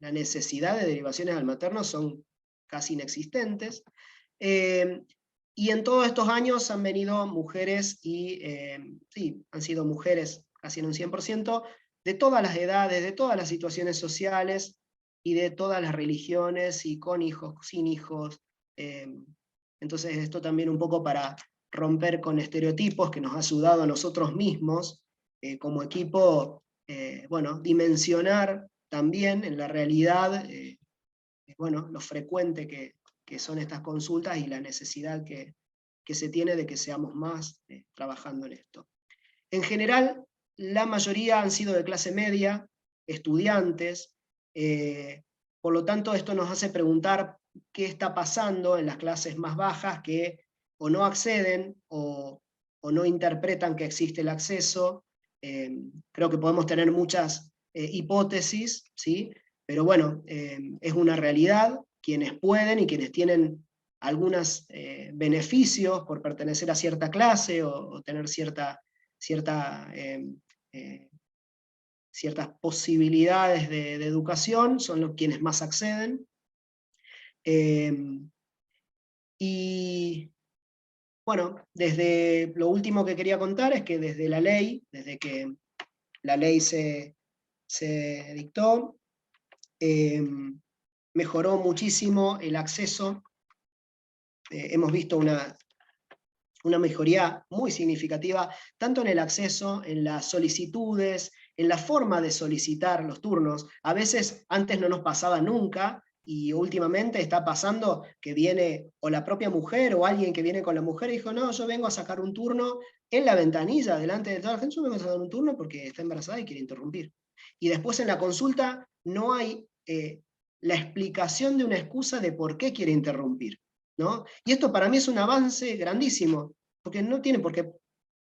la necesidad de derivaciones al materno son casi inexistentes. Y en todos estos años han venido mujeres, y sí, han sido mujeres casi en un 100%, de todas las edades, de todas las situaciones sociales, y de todas las religiones, y con hijos, sin hijos. Entonces esto también un poco para romper con estereotipos, que nos ha ayudado a nosotros mismos, como equipo, bueno, dimensionar también en la realidad, bueno, lo frecuente que son estas consultas y la necesidad que se tiene de que seamos más trabajando en esto. En general, la mayoría han sido de clase media, estudiantes, por lo tanto esto nos hace preguntar qué está pasando en las clases más bajas, que o no acceden o no interpretan que existe el acceso. Creo que podemos tener muchas hipótesis, ¿sí? Pero bueno, es una realidad. Quienes pueden y quienes tienen algunos beneficios por pertenecer a cierta clase o tener ciertas posibilidades de educación, son quienes más acceden. Y bueno, desde lo último que quería contar es que desde la ley, desde que la ley se dictó, mejoró muchísimo el acceso. Hemos visto una mejoría muy significativa, tanto en el acceso, en las solicitudes, en la forma de solicitar los turnos. A veces antes no nos pasaba nunca, y últimamente está pasando que viene o la propia mujer o alguien que viene con la mujer y dijo, no, yo vengo a sacar un turno en la ventanilla, delante de toda la gente, yo vengo a sacar un turno porque está embarazada y quiere interrumpir. Y después en la consulta no hay la explicación de una excusa de por qué quiere interrumpir, ¿no? Y esto para mí es un avance grandísimo, porque no tiene por qué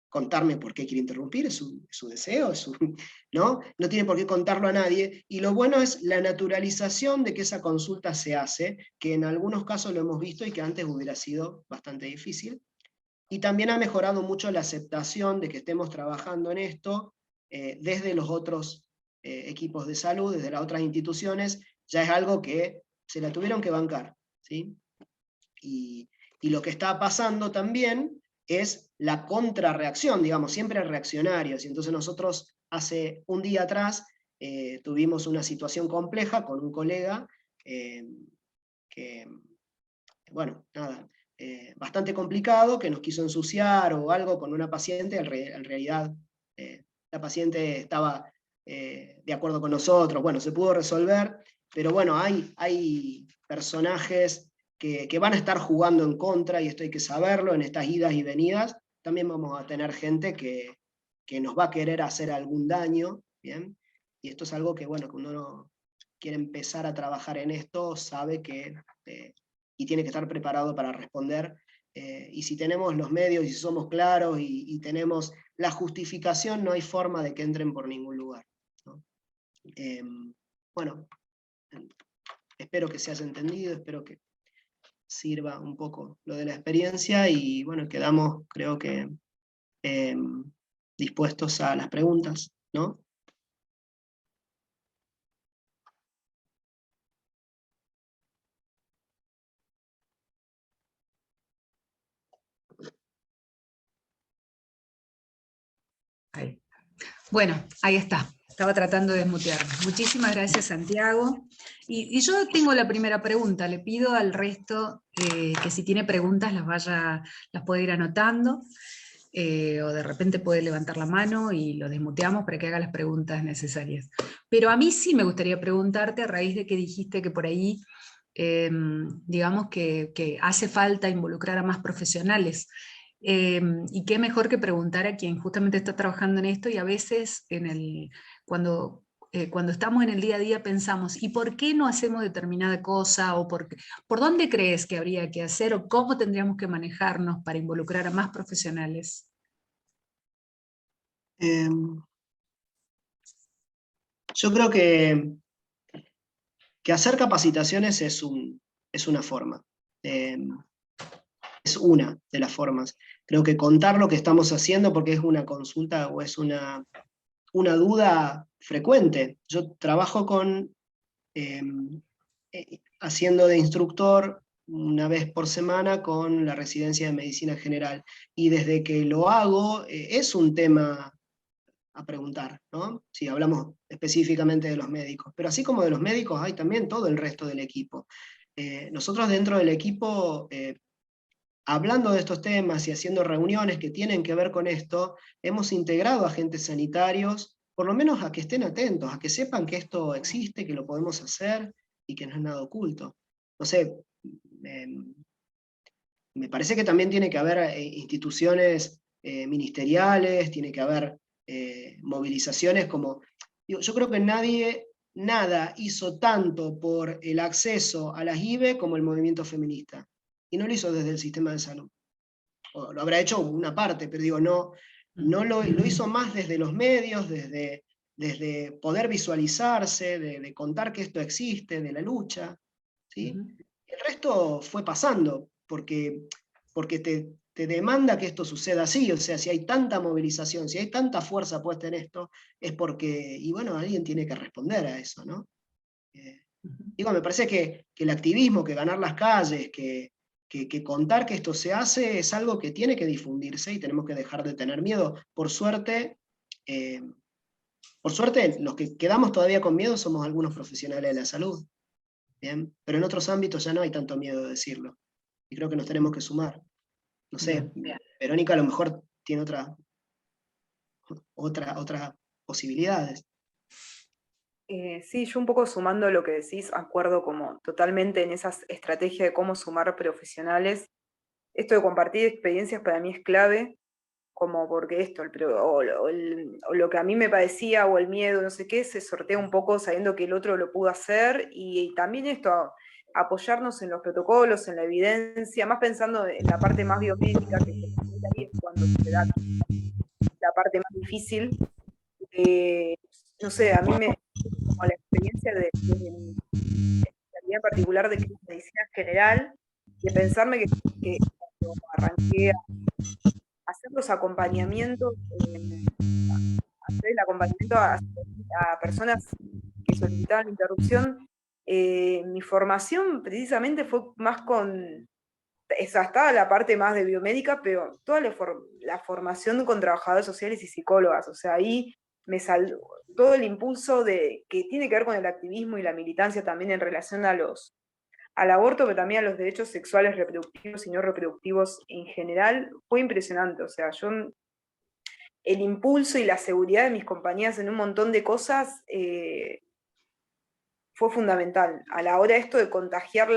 contarme por qué quiere interrumpir, es su deseo, ¿no? No tiene por qué contarlo a nadie, y lo bueno es la naturalización de que esa consulta se hace, que en algunos casos lo hemos visto y que antes hubiera sido bastante difícil, y también ha mejorado mucho la aceptación de que estemos trabajando en esto desde los otros equipos de salud, desde las otras instituciones. Ya es algo que se la tuvieron que bancar, ¿sí? Y lo que está pasando también es la contrarreacción, digamos, siempre reaccionarios. Y entonces nosotros hace un día atrás tuvimos una situación compleja con un colega que, bueno, nada, bastante complicado, que nos quiso ensuciar o algo con una paciente. En realidad la paciente estaba de acuerdo con nosotros, bueno, se pudo resolver, pero bueno, hay personajes que van a estar jugando en contra, y esto hay que saberlo. En estas idas y venidas también vamos a tener gente que nos va a querer hacer algún daño, ¿bien? Y esto es algo que, bueno, que uno quiere empezar a trabajar en esto, sabe que, y tiene que estar preparado para responder. Y si tenemos los medios, y si somos claros, y tenemos la justificación, no hay forma de que entren por ningún lugar, ¿no? Bueno, espero que se haya entendido, espero que sirva un poco lo de la experiencia, y bueno, quedamos, creo que, dispuestos a las preguntas, ¿no? Ahí. Bueno, ahí está. Estaba tratando de desmutearme. Muchísimas gracias, Santiago. Y yo tengo la primera pregunta. Le pido al resto que si tiene preguntas las puede ir anotando, o de repente puede levantar la mano y lo desmuteamos para que haga las preguntas necesarias. Pero a mí sí me gustaría preguntarte, a raíz de que dijiste que por ahí, digamos que hace falta involucrar a más profesionales. Y qué mejor que preguntar a quien justamente está trabajando en esto, y a veces cuando estamos en el día a día pensamos, ¿y por qué no hacemos determinada cosa? ¿O por dónde crees que habría que hacer? ¿O cómo tendríamos que manejarnos para involucrar a más profesionales? Yo creo que hacer capacitaciones es una forma. Es una de las formas. Creo que contar lo que estamos haciendo, porque es una consulta o es una duda frecuente. Yo trabajo haciendo de instructor una vez por semana con la residencia de medicina general, y desde que lo hago es un tema a preguntar, ¿no? Si hablamos específicamente de los médicos, pero así como de los médicos hay también todo el resto del equipo. Nosotros dentro del equipo, hablando de estos temas y haciendo reuniones que tienen que ver con esto, hemos integrado agentes sanitarios, por lo menos a que estén atentos, a que sepan que esto existe, que lo podemos hacer y que no es nada oculto. No sé, me parece que también tiene que haber instituciones ministeriales, tiene que haber movilizaciones como... Yo creo que nada hizo tanto por el acceso a las IVE como el movimiento feminista. Y no lo hizo desde el sistema de salud. O lo habrá hecho una parte, pero digo, no lo hizo más desde los medios, desde poder visualizarse, de contar que esto existe, de la lucha, ¿sí? El resto fue pasando, porque te demanda que esto suceda así. O sea, si hay tanta movilización, si hay tanta fuerza puesta en esto, es porque, y bueno, alguien tiene que responder a eso, ¿no? Digo, me parece que el activismo, que ganar las calles, que contar que esto se hace, es algo que tiene que difundirse, y tenemos que dejar de tener miedo. Por suerte, los que quedamos todavía con miedo somos algunos profesionales de la salud, ¿bien? Pero en otros ámbitos ya no hay tanto miedo de decirlo, y creo que nos tenemos que sumar. No sé, Verónica a lo mejor tiene otras posibilidades. Sí, yo un poco sumando lo que decís, acuerdo como totalmente en esa estrategia de cómo sumar profesionales. Esto de compartir experiencias para mí es clave, como porque esto, o lo que a mí me parecía, o el miedo, no sé qué, se sortea un poco sabiendo que el otro lo pudo hacer, y también esto, apoyarnos en los protocolos, en la evidencia, más pensando en la parte más biomédica, que ahí es cuando se da la parte más difícil. No sé, a mí como la experiencia de mi especialidad en particular de medicina general, de pensarme que cuando arranqué a hacer los acompañamientos, hacer el acompañamiento a personas que solicitaban interrupción, mi formación precisamente fue más estaba la parte más de biomédica, pero toda la formación con trabajadores sociales y psicólogas. O sea, ahí me salió todo el impulso que tiene que ver con el activismo y la militancia también en relación al aborto, pero también a los derechos sexuales, reproductivos y no reproductivos en general. Fue impresionante. O sea, el impulso y la seguridad de mis compañeras en un montón de cosas fue fundamental. A la hora de esto de contagiar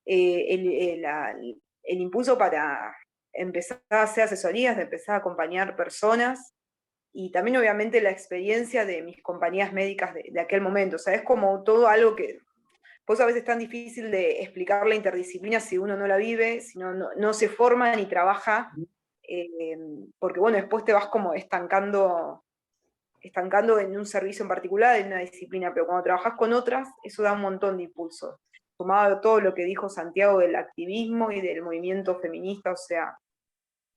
el impulso para empezar a hacer asesorías, de empezar a acompañar personas, y también obviamente la experiencia de mis compañías médicas de aquel momento. O sea, es como todo algo que, pues a veces es tan difícil de explicar la interdisciplina si uno no la vive, si no se forma ni trabaja, porque bueno, después te vas como estancando en un servicio en particular, en una disciplina, pero cuando trabajas con otras, eso da un montón de impulso. Sumado a todo lo que dijo Santiago del activismo y del movimiento feminista, o sea,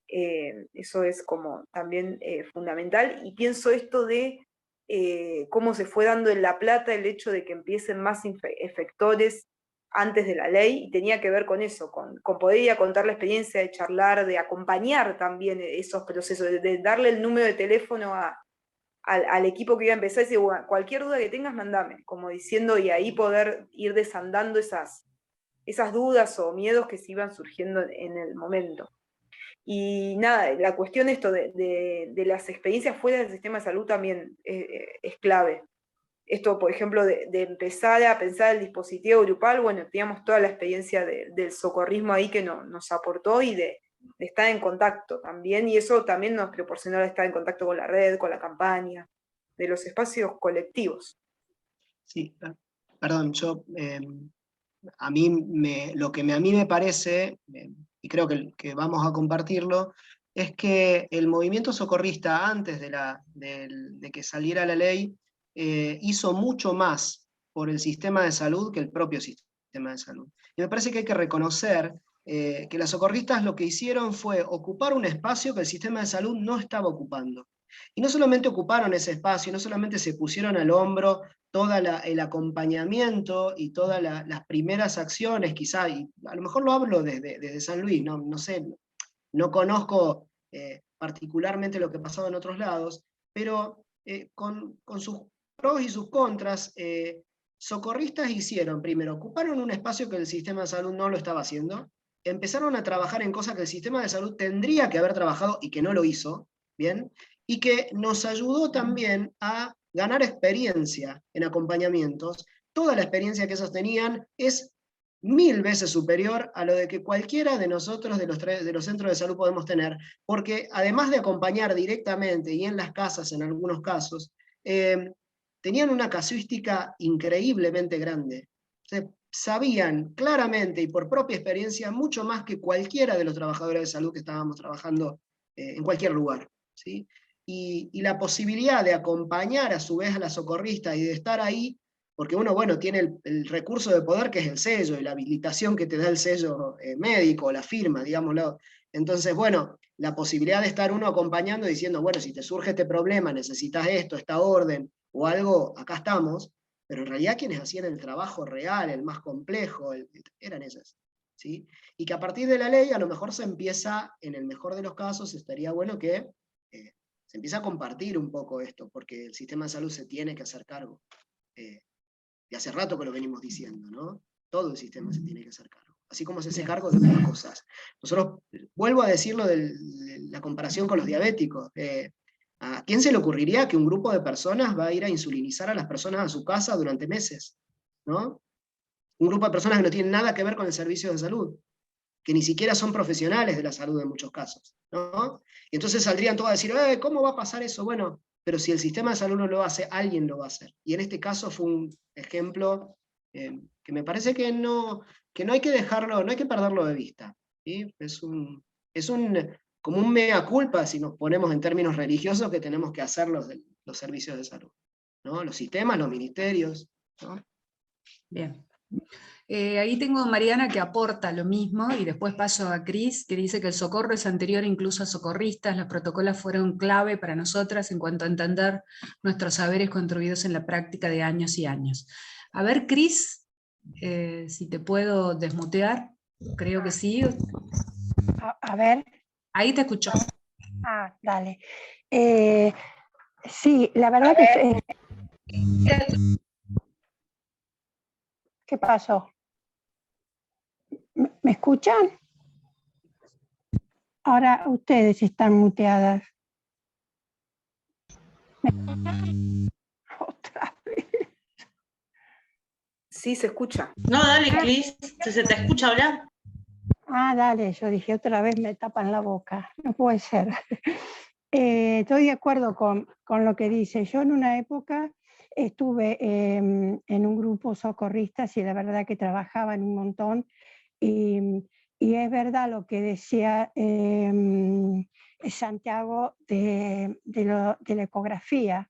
eso es como también fundamental. Y pienso esto de cómo se fue dando en La Plata el hecho de que empiecen más efectores antes de la ley, y tenía que ver con eso, con poder ir a contar la experiencia, de charlar, de acompañar también esos procesos, de darle el número de teléfono al equipo que iba a empezar y decir, bueno, cualquier duda que tengas, mandame, como diciendo, y ahí poder ir desandando esas dudas o miedos que se iban surgiendo en el momento. Y nada, la cuestión esto de las experiencias fuera del sistema de salud también es clave. Esto, por ejemplo, de empezar a pensar el dispositivo grupal, bueno, teníamos toda la experiencia del socorrismo ahí que nos aportó, y de estar en contacto también, y eso también nos proporcionó estar en contacto con la red, con la campaña, de los espacios colectivos. Sí, perdón, yo, a mí lo que a mí me parece, y creo que vamos a compartirlo, es que el movimiento socorrista, antes de que saliera la ley, hizo mucho más por el sistema de salud que el propio sistema de salud. Y me parece que hay que reconocer que las socorristas lo que hicieron fue ocupar un espacio que el sistema de salud no estaba ocupando. Y no solamente ocuparon ese espacio, no solamente se pusieron al hombro todo el acompañamiento y todas las primeras acciones, quizá, y a lo mejor lo hablo desde San Luis, no sé, no conozco particularmente lo que pasaba en otros lados, pero con sus pros y sus contras, socorristas hicieron, primero, ocuparon un espacio que el sistema de salud no lo estaba haciendo, empezaron a trabajar en cosas que el sistema de salud tendría que haber trabajado y que no lo hizo, ¿bien? Y que nos ayudó también a ganar experiencia en acompañamientos. Toda la experiencia que ellos tenían es 1000 veces superior a lo de que cualquiera de nosotros de los centros de salud podemos tener, porque además de acompañar directamente y en las casas en algunos casos, tenían una casuística increíblemente grande. O sea, sabían claramente y por propia experiencia mucho más que cualquiera de los trabajadores de salud que estábamos trabajando en cualquier lugar, ¿sí? Y la posibilidad de acompañar a su vez a la socorrista y de estar ahí, porque uno, bueno, tiene el recurso de poder que es el sello y la habilitación que te da el sello médico, la firma, digámoslo. Entonces, bueno, la posibilidad de estar uno acompañando diciendo, bueno, si te surge este problema, necesitas esto, esta orden o algo, acá estamos, pero en realidad quienes hacían el trabajo real, el más complejo, eran ellas, ¿sí? Y que a partir de la ley a lo mejor se empieza, en el mejor de los casos, estaría bueno que se empieza a compartir un poco esto, porque el sistema de salud se tiene que hacer cargo. Y hace rato que lo venimos diciendo, ¿no? Todo el sistema se tiene que hacer cargo. Así como se hace cargo de otras cosas. Nosotros, vuelvo a decirlo de la comparación con los diabéticos. ¿A quién se le ocurriría que un grupo de personas va a ir a insulinizar a las personas a su casa durante meses? ¿No? Un grupo de personas que no tienen nada que ver con el servicio de salud, que ni siquiera son profesionales de la salud en muchos casos, ¿no? Y entonces saldrían todos a decir, ¿cómo va a pasar eso? Bueno, pero si el sistema de salud no lo hace, alguien lo va a hacer. Y en este caso fue un ejemplo que me parece que no hay que dejarlo, no hay que perderlo de vista, ¿sí? Es como un mea culpa, si nos ponemos en términos religiosos, que tenemos que hacer los servicios de salud, ¿no? Los sistemas, los ministerios, ¿no? Bien. Ahí tengo a Mariana que aporta lo mismo, y después paso a Cris, que dice que el socorro es anterior incluso a socorristas, los protocolos fueron clave para nosotras en cuanto a entender nuestros saberes construidos en la práctica de años y años. A ver, Cris, si te puedo desmutear, creo que sí. A ver. Ahí te escucho. Dale. Sí, la verdad que... ¿Qué pasó? ¿Me escuchan? Ahora ustedes están muteadas. Otra vez. Sí, se escucha. No, dale, Cris, ¿se te escucha hablar? Dale, yo dije otra vez me tapan la boca. No puede ser. Estoy de acuerdo con lo que dice. Yo en una época estuve en un grupo socorristas y la verdad que trabajaban un montón y es verdad lo que decía Santiago de la ecografía,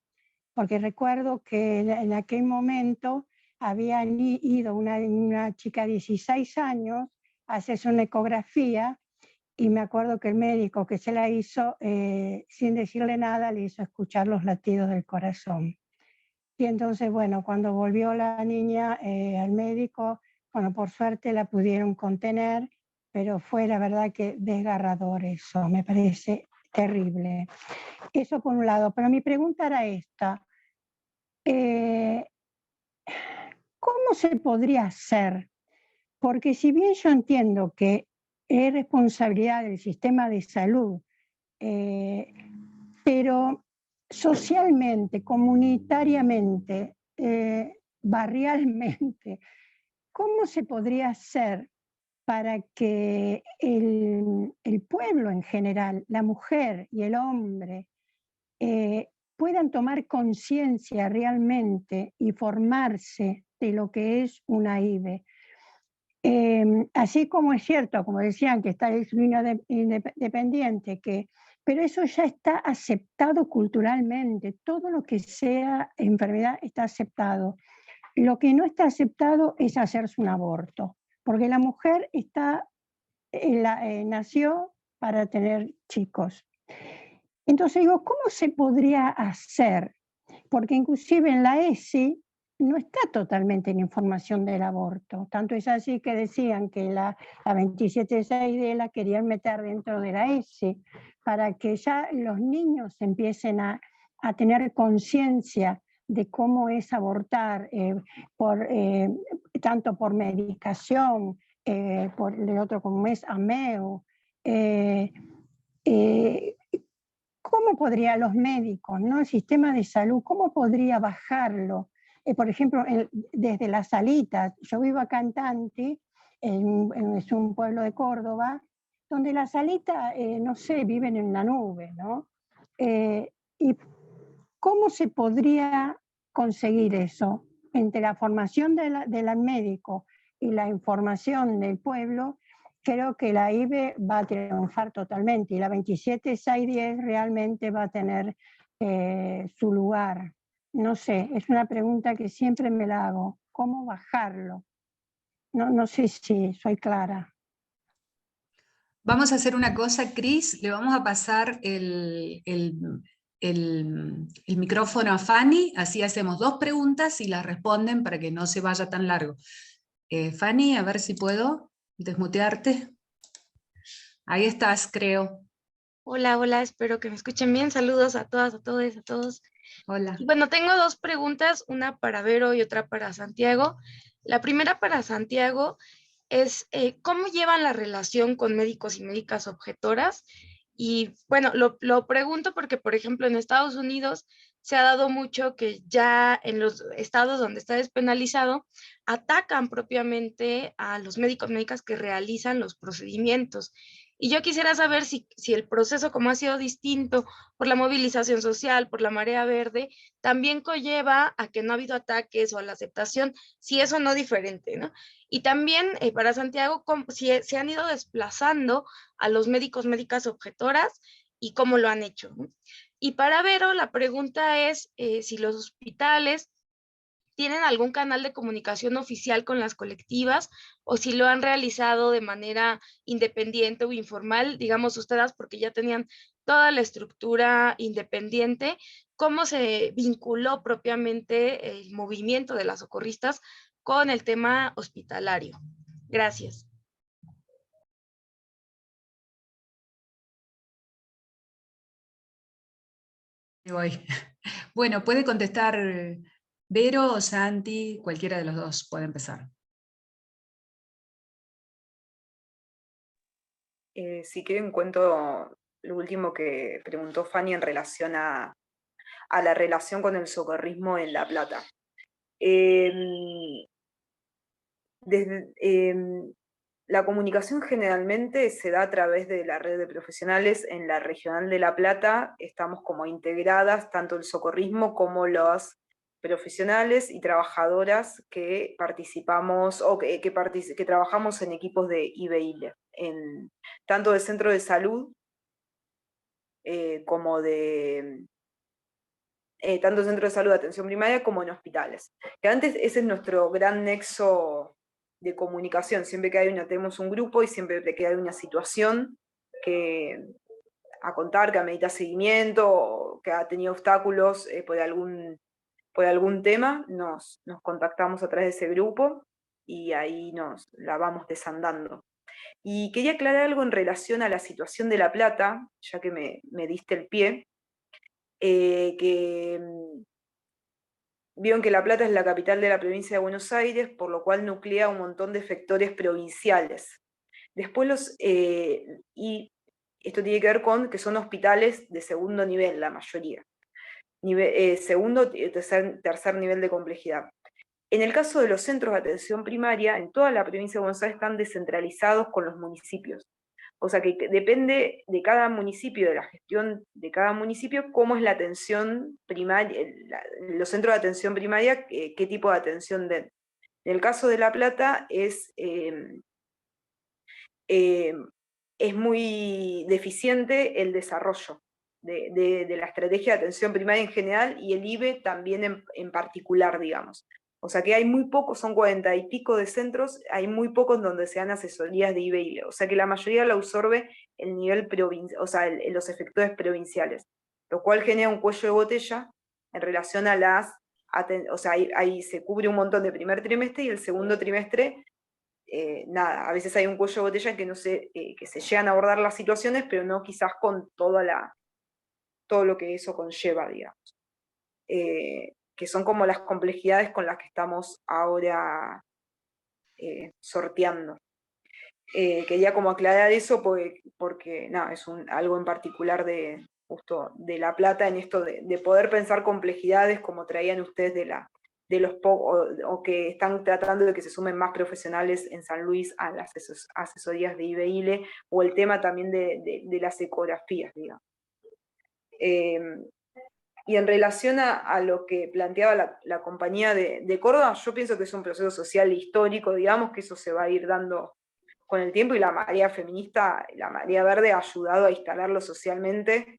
porque recuerdo que en aquel momento habían ido una chica de 16 años a hacerse una ecografía y me acuerdo que el médico que se la hizo, sin decirle nada, le hizo escuchar los latidos del corazón. Y entonces, bueno, cuando volvió la niña al médico, bueno, por suerte la pudieron contener, pero fue la verdad que desgarrador eso, me parece terrible. Eso por un lado, pero mi pregunta era esta. ¿Cómo se podría hacer? Porque si bien yo entiendo que es responsabilidad del sistema de salud, pero socialmente, comunitariamente, barrialmente, ¿cómo se podría hacer para que el pueblo en general, la mujer y el hombre, puedan tomar conciencia realmente y formarse de lo que es una IVE? Así como es cierto, como decían, que está el insulino independiente, pero eso ya está aceptado culturalmente. Todo lo que sea enfermedad está aceptado. Lo que no está aceptado es hacerse un aborto, porque la mujer nació para tener chicos. Entonces digo, ¿cómo se podría hacer? Porque inclusive en la ESI no está totalmente en información del aborto. Tanto es así que decían que la 27.6D la querían meter dentro de la ESI para que ya los niños empiecen a tener conciencia de cómo es abortar, tanto por medicación, por el otro como es AMEO. ¿Cómo podría los médicos, ¿no? El sistema de salud, cómo podría bajarlo? Por ejemplo, desde las salitas. Yo vivo acá en Tanti, es un pueblo de Córdoba, donde las salitas, no sé, viven en la nube, ¿no? ¿Y cómo se podría conseguir eso? Entre la formación del médico y la información del pueblo, creo que la IVE va a triunfar totalmente y la 27.610 realmente va a tener su lugar. No sé, es una pregunta que siempre me la hago. ¿Cómo bajarlo? No sé si soy clara. Vamos a hacer una cosa, Cris, le vamos a pasar el micrófono a Fanny, así hacemos 2 preguntas y las responden para que no se vaya tan largo. Fanny, a ver si puedo desmutearte. Ahí estás, creo. Hola, hola, espero que me escuchen bien. Saludos a todas, a todos, a todos. Hola. Y bueno, tengo 2 preguntas, una para Vero y otra para Santiago. La primera para Santiago es ¿cómo llevan la relación con médicos y médicas objetoras? Y bueno, lo pregunto porque, por ejemplo, en Estados Unidos se ha dado mucho que ya en los estados donde está despenalizado, atacan propiamente a los médicos, médicas que realizan los procedimientos. Y yo quisiera saber si el proceso, como ha sido distinto por la movilización social, por la marea verde, también conlleva a que no ha habido ataques o a la aceptación, si eso no diferente, ¿no? Y también para Santiago, si se han ido desplazando a los médicos, médicas objetoras y cómo lo han hecho, ¿no? Y para Vero, la pregunta es si los hospitales tienen algún canal de comunicación oficial con las colectivas o si lo han realizado de manera independiente o informal, digamos ustedes, porque ya tenían toda la estructura independiente, cómo se vinculó propiamente el movimiento de las socorristas con el tema hospitalario. Gracias. Voy. Bueno, puede contestar Vero o Santi, cualquiera de los dos puede empezar. Si quieren cuento lo último que preguntó Fanny en relación a la relación con el socorrismo en La Plata. La comunicación generalmente se da a través de la red de profesionales. En la Regional de La Plata estamos como integradas tanto el socorrismo como los profesionales y trabajadoras que participamos o que trabajamos en equipos de IBILE, tanto de centro de salud como tanto centro de salud de atención primaria como en hospitales. Que antes ese es nuestro gran nexo de comunicación, siempre que tenemos un grupo y siempre que hay una situación a contar, que amerita seguimiento, o que ha tenido obstáculos por algún tema, nos contactamos a través de ese grupo y ahí la vamos desandando. Y quería aclarar algo en relación a la situación de La Plata, ya que me diste el pie, que vieron que La Plata es la capital de la provincia de Buenos Aires, por lo cual nuclea un montón de efectores provinciales. Después y esto tiene que ver con que son hospitales de segundo nivel, la mayoría. Segundo y tercer nivel de complejidad. En el caso de los centros de atención primaria, en toda la provincia de Buenos Aires están descentralizados con los municipios. O sea que depende de cada municipio, de la gestión de cada municipio, cómo es la atención primaria, los centros de atención primaria, qué tipo de atención den. En el caso de La Plata es muy deficiente el desarrollo de la estrategia de atención primaria en general y el IBE también en particular, digamos. O sea que hay muy pocos, son 40 y pico de centros, hay muy pocos donde se dan asesorías de IBE. O sea que la mayoría lo absorbe el nivel provincial, o sea, los efectores provinciales, lo cual genera un cuello de botella en relación a o sea, ahí se cubre un montón de primer trimestre y el segundo trimestre, nada, a veces hay un cuello de botella que se llegan a abordar las situaciones, pero no quizás con todo lo que eso conlleva, digamos. Que son como las complejidades con las que estamos ahora sorteando. Quería como aclarar eso porque nada, es algo en particular justo de La Plata, en esto de poder pensar complejidades como traían ustedes o que están tratando de que se sumen más profesionales en San Luis a las asesorías de IBE, o el tema también de las ecografías, digamos. Y en relación a lo que planteaba la compañía de Córdoba, yo pienso que es un proceso social histórico, digamos, que eso se va a ir dando con el tiempo, y la marea feminista, la marea verde ha ayudado a instalarlo socialmente,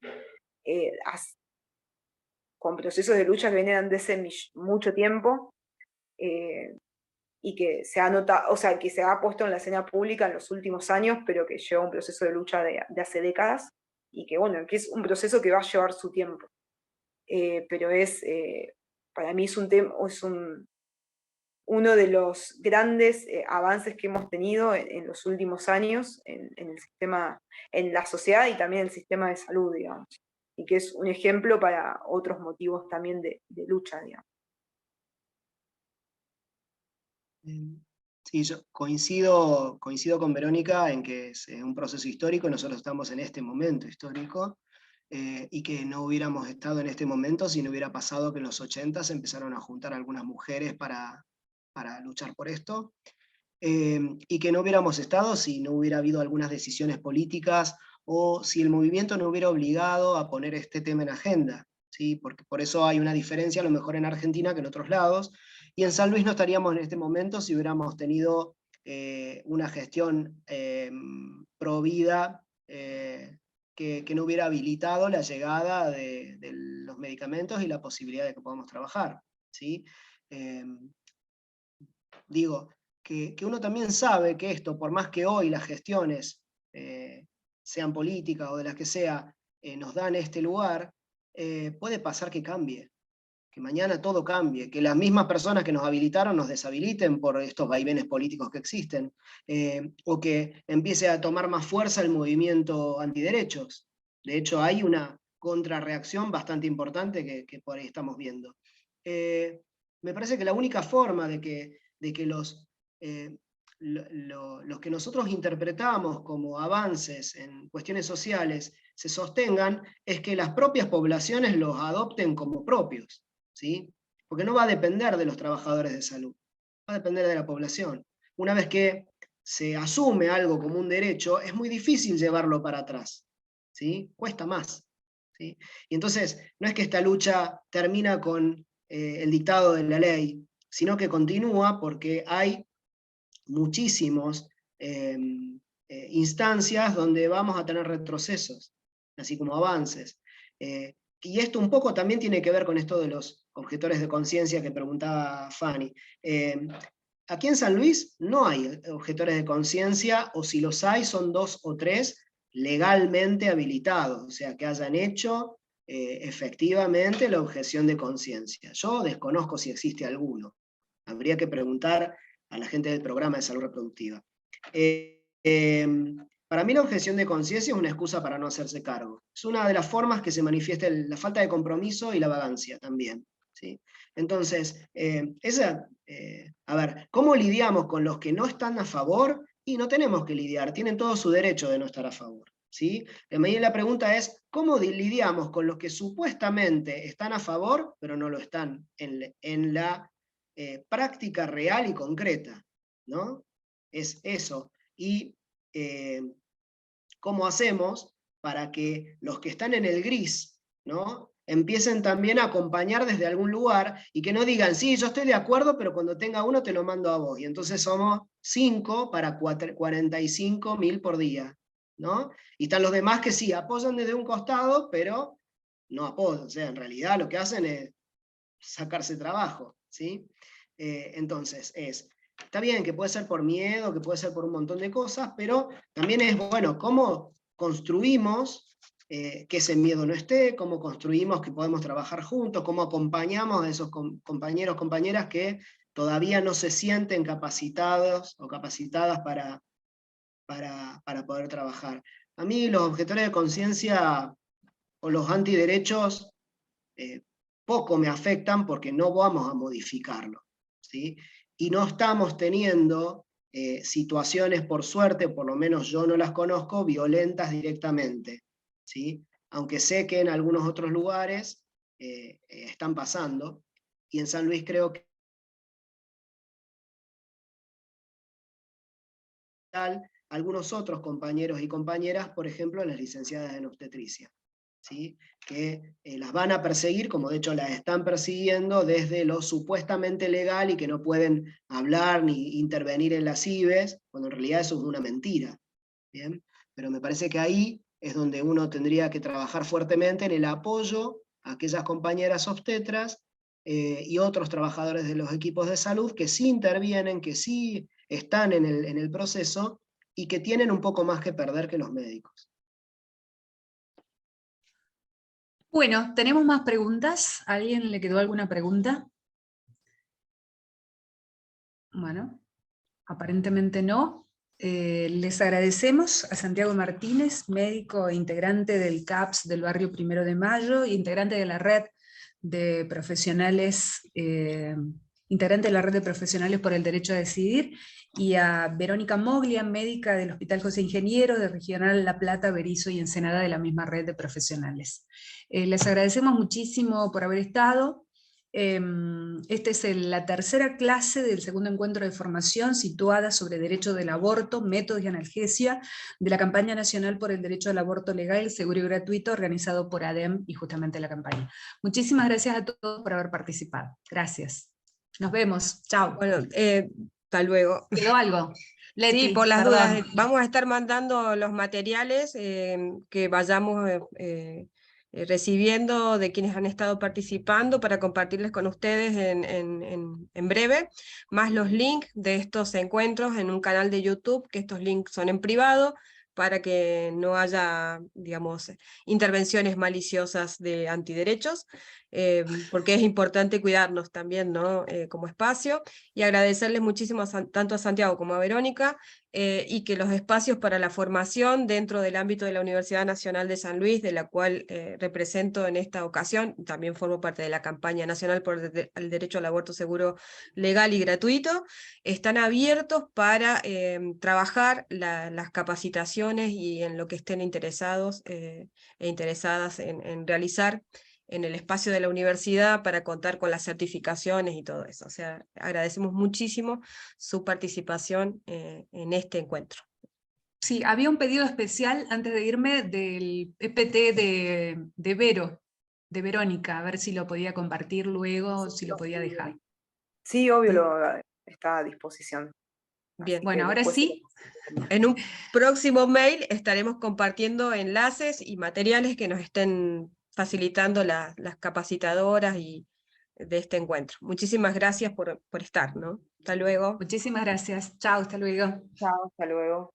con procesos de lucha que vienen desde mucho tiempo, y que se ha notado, o sea, que se ha puesto en la escena pública en los últimos años, pero que lleva un proceso de lucha de hace décadas, y que bueno, que es un proceso que va a llevar su tiempo. Pero para mí es uno de los grandes avances que hemos tenido en los últimos años en el sistema, en la sociedad y también en el sistema de salud, digamos, y que es un ejemplo para otros motivos también de lucha, digamos. Sí, yo coincido con Verónica en que es un proceso histórico, nosotros estamos en este momento histórico, y que no hubiéramos estado en este momento si no hubiera pasado que en los 80 se empezaron a juntar algunas mujeres para luchar por esto, y que no hubiéramos estado si no hubiera habido algunas decisiones políticas o si el movimiento no hubiera obligado a poner este tema en agenda, ¿sí? Porque por eso hay una diferencia a lo mejor en Argentina que en otros lados, y en San Luis no estaríamos en este momento si hubiéramos tenido una gestión pro vida, que no hubiera habilitado la llegada de los medicamentos y la posibilidad de que podamos trabajar, ¿sí? Digo, que uno también sabe que esto, por más que hoy las gestiones sean políticas o de las que sea, nos dan este lugar, puede pasar que cambie, que mañana todo cambie, que las mismas personas que nos habilitaron nos deshabiliten por estos vaivenes políticos que existen, o que empiece a tomar más fuerza el movimiento antiderechos. De hecho, hay una contrarreacción bastante importante que por ahí estamos viendo. Me parece que la única forma de que los que nosotros interpretamos como avances en cuestiones sociales se sostengan es que las propias poblaciones los adopten como propios, ¿sí? Porque no va a depender de los trabajadores de salud, va a depender de la población. Una vez que se asume algo como un derecho, es muy difícil llevarlo para atrás, ¿sí? Cuesta más, ¿sí? Y entonces, no es que esta lucha termina con el dictado de la ley, sino que continúa porque hay muchísimos instancias donde vamos a tener retrocesos, así como avances. Y esto un poco también tiene que ver con esto de los objetores de conciencia que preguntaba Fanny. Aquí en San Luis no hay objetores de conciencia, o si los hay son 2 o 3 legalmente habilitados, o sea, que hayan hecho efectivamente la objeción de conciencia. Yo desconozco si existe alguno. Habría que preguntar a la gente del programa de salud reproductiva. Para mí la objeción de conciencia es una excusa para no hacerse cargo. Es una de las formas que se manifiesta la falta de compromiso y la vagancia también, ¿sí? Entonces, a ver, ¿cómo lidiamos con los que no están a favor? Y no tenemos que lidiar, tienen todo su derecho de no estar a favor, ¿sí? La pregunta es, ¿cómo lidiamos con los que supuestamente están a favor, pero no lo están en la práctica real y concreta, ¿no? Es eso. Y ¿cómo hacemos para que los que están en el gris, ¿no?, empiecen también a acompañar desde algún lugar y que no digan, sí, yo estoy de acuerdo, pero cuando tenga uno te lo mando a vos? Y entonces somos 5 para 45.000 por día, ¿no? Y están los demás que sí, apoyan desde un costado, pero no apoyan. O sea, en realidad lo que hacen es sacarse trabajo, ¿sí? Entonces, está bien que puede ser por miedo, que puede ser por un montón de cosas, pero también es, bueno, ¿cómo construimos que ese miedo no esté? ¿Cómo construimos que podemos trabajar juntos? ¿Cómo acompañamos a esos compañeros, compañeras que todavía no se sienten capacitados o capacitadas para poder trabajar? A mí los objetores de conciencia o los antiderechos poco me afectan porque no vamos a modificarlo, ¿sí? Y no estamos teniendo situaciones, por suerte, por lo menos yo no las conozco, violentas directamente, ¿sí? Aunque sé que en algunos otros lugares están pasando, y en San Luis creo que algunos otros compañeros y compañeras, por ejemplo, las licenciadas en obstetricia, ¿sí? Que las van a perseguir, como de hecho las están persiguiendo desde lo supuestamente legal y que no pueden hablar ni intervenir en las IBES, cuando en realidad eso es una mentira, ¿bien? Pero me parece que ahí es donde uno tendría que trabajar fuertemente en el apoyo a aquellas compañeras obstetras y otros trabajadores de los equipos de salud que sí intervienen, que sí están en el proceso y que tienen un poco más que perder que los médicos. Bueno, ¿tenemos más preguntas? ¿A alguien le quedó alguna pregunta? Bueno, aparentemente no. Les agradecemos a Santiago Martínez, médico e integrante del CAPS del barrio 1 de Mayo, integrante de la red de profesionales, por el derecho a decidir, y a Verónica Moglia, médica del Hospital José Ingeniero de Regional La Plata, Berisso y Ensenada, de la misma red de profesionales. Les agradecemos muchísimo por haber estado. Esta es la tercera clase del segundo encuentro de formación situada sobre derecho del aborto, métodos y analgesia, de la campaña nacional por el derecho al aborto legal, seguro y gratuito, organizado por ADEM y justamente la campaña. Muchísimas gracias a todos por haber participado. Gracias. Nos vemos. Chao. Bueno, hasta luego. ¿Quedó algo? Leti, Sí, por las perdón. dudas, vamos a estar mandando los materiales que vayamos recibiendo de quienes han estado participando para compartirles con ustedes en breve, más los links de estos encuentros en un canal de YouTube, que estos links son en privado, para que no haya, digamos, intervenciones maliciosas de antiderechos, porque es importante cuidarnos también, ¿no? Como espacio, y agradecerles muchísimo tanto a Santiago como a Verónica, y que los espacios para la formación dentro del ámbito de la Universidad Nacional de San Luis, de la cual represento en esta ocasión, también formo parte de la campaña nacional por el derecho al aborto seguro, legal y gratuito, están abiertos para trabajar las capacitaciones y en lo que estén interesados e interesadas en realizar en el espacio de la universidad para contar con las certificaciones y todo eso. O sea, agradecemos muchísimo su participación en este encuentro. Sí, había un pedido especial antes de irme del EPT de Vero, de Verónica, a ver si lo podía compartir luego, si lo podía dejar. Sí, obvio, está a disposición. Bien. Bueno, ahora sí. En un próximo mail estaremos compartiendo enlaces y materiales que nos estén facilitando las capacitadoras y de este encuentro. Muchísimas gracias por estar, ¿no? Hasta luego. Muchísimas gracias. Chao, hasta luego. Chao, hasta luego.